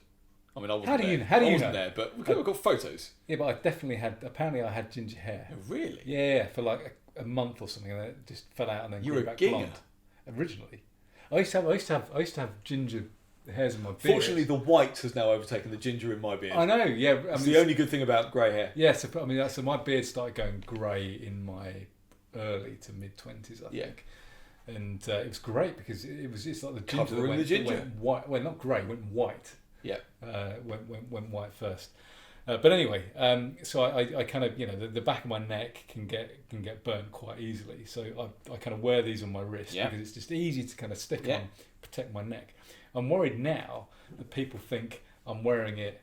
[SPEAKER 2] I mean, I wasn't
[SPEAKER 1] How do you know?
[SPEAKER 2] There, but we've got photos.
[SPEAKER 1] Yeah, but I definitely had. Apparently, I had ginger hair.
[SPEAKER 2] Oh, really?
[SPEAKER 1] Yeah, for like a month or something, and then it just fell out and then
[SPEAKER 2] you
[SPEAKER 1] grew
[SPEAKER 2] were
[SPEAKER 1] back
[SPEAKER 2] a
[SPEAKER 1] blonde. Originally, I used to have ginger hairs in my beard.
[SPEAKER 2] Fortunately, the white has now overtaken the ginger in my beard.
[SPEAKER 1] I know. Yeah,
[SPEAKER 2] it's the only good thing about grey hair.
[SPEAKER 1] Yeah, so my beard started going grey in my early to mid 20s, I think. And it was great because it's like the ginger
[SPEAKER 2] covering the ginger.
[SPEAKER 1] Went white. Well, not grey, went white.
[SPEAKER 2] Yeah.
[SPEAKER 1] Went white first. But anyway, so I kind of, the back of my neck can get burnt quite easily. So I kind of wear these on my wrist because it's just easy to kind of stick on, protect my neck. I'm worried now that people think I'm wearing it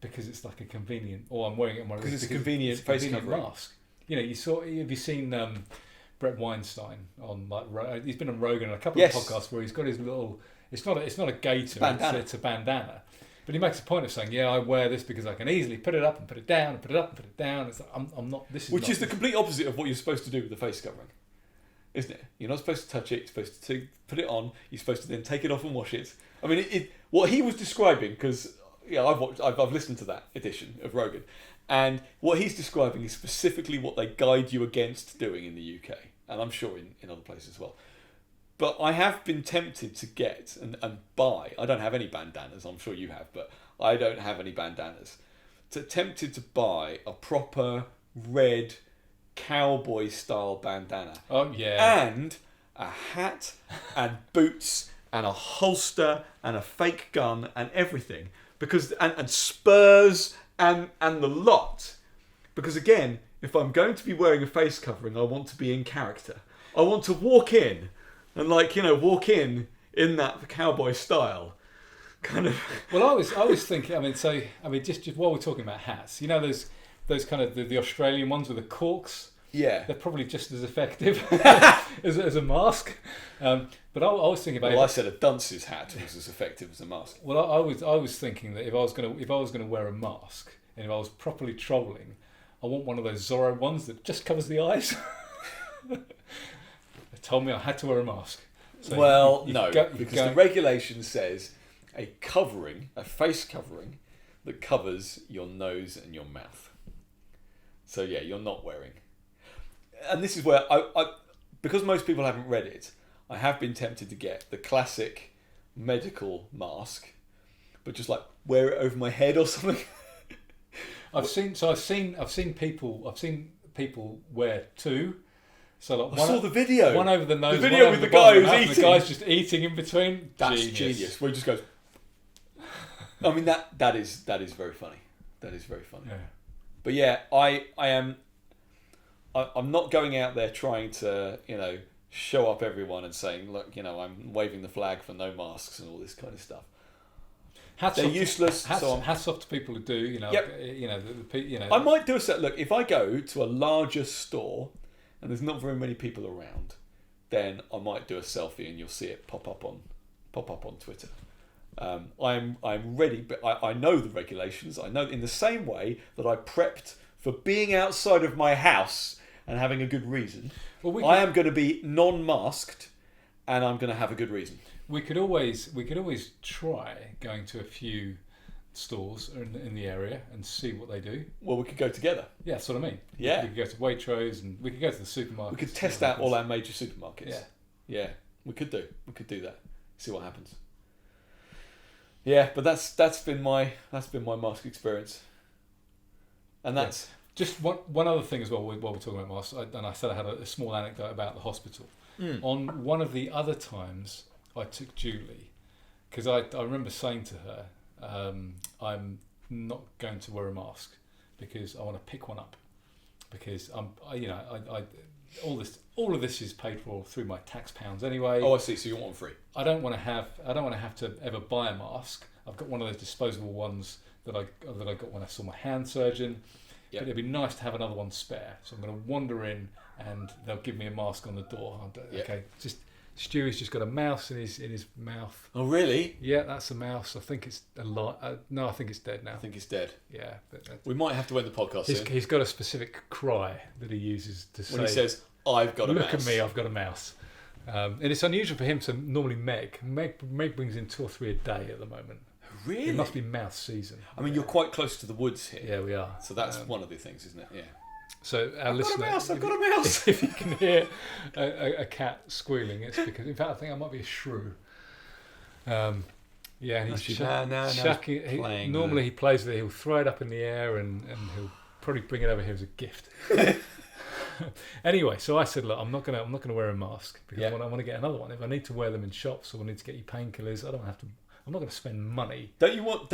[SPEAKER 1] because it's like a convenient, or I'm wearing it on my wrist
[SPEAKER 2] because it's a convenient face covering
[SPEAKER 1] mask. Have you seen Brett Weinstein on he's been on Rogan on a couple of podcasts where he's got his little. It's not a gaiter. It's a bandana. But he makes a point of saying, I wear this because I can easily put it up and put it down and put it up and put it down. It's like, I'm not. Which
[SPEAKER 2] is the complete opposite of what you're supposed to do with the face covering, isn't it? You're not supposed to touch it. You're supposed to put it on. You're supposed to then take it off and wash it. I mean, what he was describing, because I've listened to that edition of Rogan, and what he's describing is specifically what they guide you against doing in the UK, and I'm sure in other places as well. But I have been tempted to get and buy. I don't have any bandanas. I'm sure you have, but I don't have any bandanas. Tempted to buy a proper red cowboy style bandana.
[SPEAKER 1] Oh yeah.
[SPEAKER 2] And a hat and boots and a holster and a fake gun and everything, because and spurs and the lot. Because again, if I'm going to be wearing a face covering, I want to be in character. I want to walk in and walk in that cowboy style. Kind of.
[SPEAKER 1] Well, I was thinking. Just while we're talking about hats, those kind of the Australian ones with the corks.
[SPEAKER 2] Yeah,
[SPEAKER 1] they're probably just as effective as a mask. But I was thinking about.
[SPEAKER 2] Well, I said a dunce's hat was as effective as a mask.
[SPEAKER 1] Well, I was thinking that if I was gonna wear a mask and if I was properly trolling, I want one of those Zorro ones that just covers the eyes. They told me I had to wear a mask. So
[SPEAKER 2] because the regulation says a face covering that covers your nose and your mouth. So yeah, you're not wearing. And this is where I because most people haven't read it, I have been tempted to get the classic medical mask, but just like wear it over my head or something.
[SPEAKER 1] I've seen people wear two. So like
[SPEAKER 2] I saw the video.
[SPEAKER 1] One over the nose.
[SPEAKER 2] The video with the guy who's eating.
[SPEAKER 1] The guy's just eating in between.
[SPEAKER 2] That's genius. Where he just goes. I mean that is very funny. That is very funny.
[SPEAKER 1] Yeah.
[SPEAKER 2] But yeah, I'm not going out there trying to show up everyone and saying, look, I'm waving the flag for no masks and all this kind of stuff. They're useless.
[SPEAKER 1] Hats off to people who do.
[SPEAKER 2] I might do a set. Look, if I go to a larger store and there's not very many people around, then I might do a selfie and you'll see it pop up on Twitter. I'm ready, but I know the regulations. I know in the same way that I prepped for being outside of my house and having a good reason. I am going to be non-masked, and I'm going to have a good reason.
[SPEAKER 1] We could always try going to a few stores in the area and see what they do.
[SPEAKER 2] Well, we could go together.
[SPEAKER 1] Yeah, that's what I mean.
[SPEAKER 2] Yeah,
[SPEAKER 1] we could go to Waitrose and we could go to the supermarket.
[SPEAKER 2] We could test out all our major supermarkets.
[SPEAKER 1] Yeah,
[SPEAKER 2] we could do that. See what happens. Yeah, but that's been my mask experience, and that's
[SPEAKER 1] just one other thing as well. While we're talking about masks, I said I had a small anecdote about the hospital. On one of the other times, I took Julie because I remember saying to her, I'm not going to wear a mask because I want to pick one up because all of this is paid for through my tax pounds anyway.
[SPEAKER 2] Oh, I see. So you want one free?
[SPEAKER 1] I don't want to have to ever buy a mask. I've got one of those disposable ones that I got when I saw my hand surgeon. Yep. But it'd be nice to have another one spare. So I'm going to wander in and they'll give me a mask on the door. Okay, Stewie's just got a mouse in his mouth.
[SPEAKER 2] Oh, really?
[SPEAKER 1] Yeah, that's a mouse. I think it's alive. No, I think it's dead now.
[SPEAKER 2] I think it's dead.
[SPEAKER 1] Yeah.
[SPEAKER 2] We might have to end the podcast soon.
[SPEAKER 1] He's got a specific cry that he uses to say...
[SPEAKER 2] When he says, I've got a mouse.
[SPEAKER 1] Look at me, I've got a mouse. And it's unusual for him to normally Meg brings in 2 or 3 a day at the moment.
[SPEAKER 2] Really?
[SPEAKER 1] It must be mouse season.
[SPEAKER 2] I mean, you're quite close to the woods here.
[SPEAKER 1] Yeah, we are.
[SPEAKER 2] So that's one of the things, isn't it? Yeah.
[SPEAKER 1] So our listener,
[SPEAKER 2] I've got a mouse.
[SPEAKER 1] If you can hear a cat squealing, it's because, in fact, I think I might be a shrew. And he's chucking. Normally he plays with it. He'll throw it up in the air and he'll probably bring it over here as a gift. Anyway, so I said, look, I'm not gonna wear a mask because I want to get another one. If I need to wear them in shops or I need to get you painkillers, I don't have to. I'm not going to spend money.
[SPEAKER 2] Don't you want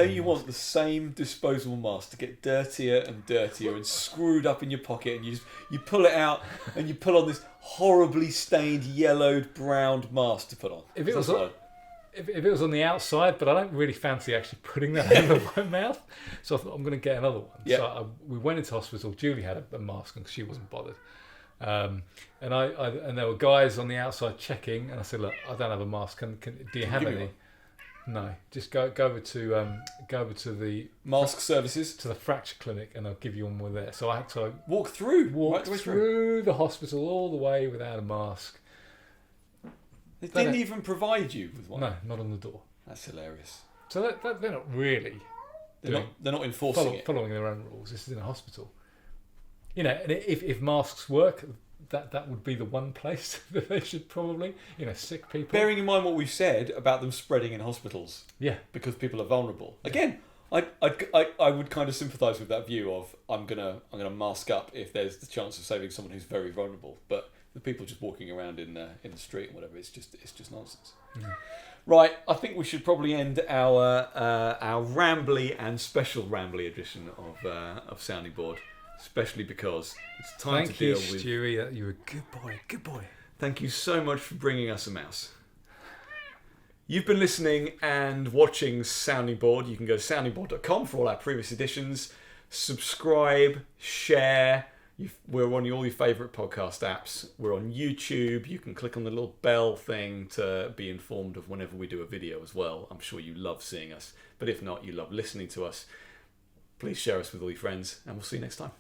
[SPEAKER 2] the same disposable mask to get dirtier and dirtier and screwed up in your pocket, and you pull it out and you pull on this horribly stained yellowed browned mask to put on?
[SPEAKER 1] If it was on the outside, but I don't really fancy actually putting that over my mouth, so I thought I'm going to get another one.
[SPEAKER 2] Yep.
[SPEAKER 1] So we went into hospital. Julie had a mask because she wasn't bothered, and there were guys on the outside checking, and I said, look, I don't have a mask. Do you have any? No, just go over to the
[SPEAKER 2] mask services,
[SPEAKER 1] to the fracture clinic, and I'll give you one more there. So I had to
[SPEAKER 2] walk
[SPEAKER 1] through the hospital all the way without a mask.
[SPEAKER 2] They didn't even provide you with one.
[SPEAKER 1] No, not on the door.
[SPEAKER 2] That's hilarious.
[SPEAKER 1] So they're not really.
[SPEAKER 2] They're not enforcing
[SPEAKER 1] following their own rules. This is in a hospital. And if masks work, that would be the one place that they should probably, sick people.
[SPEAKER 2] Bearing in mind what we've said about them spreading in hospitals.
[SPEAKER 1] Yeah.
[SPEAKER 2] Because people are vulnerable. Again, I would kind of sympathise with that view of I'm gonna mask up if there's the chance of saving someone who's very vulnerable. But the people just walking around in the street and whatever, it's just nonsense.
[SPEAKER 1] Yeah.
[SPEAKER 2] Right, I think we should probably end our rambly and special rambly edition of Sounding Board, especially because it's time to deal with.
[SPEAKER 1] Thank you, Stewie. You're a good boy.
[SPEAKER 2] Thank you so much for bringing us a mouse. You've been listening and watching Sounding Board. You can go to soundingboard.com for all our previous editions. Subscribe, share. We're on all your favourite podcast apps. We're on YouTube. You can click on the little bell thing to be informed of whenever we do a video as well. I'm sure you love seeing us. But if not, you love listening to us. Please share us with all your friends, and we'll see you next time.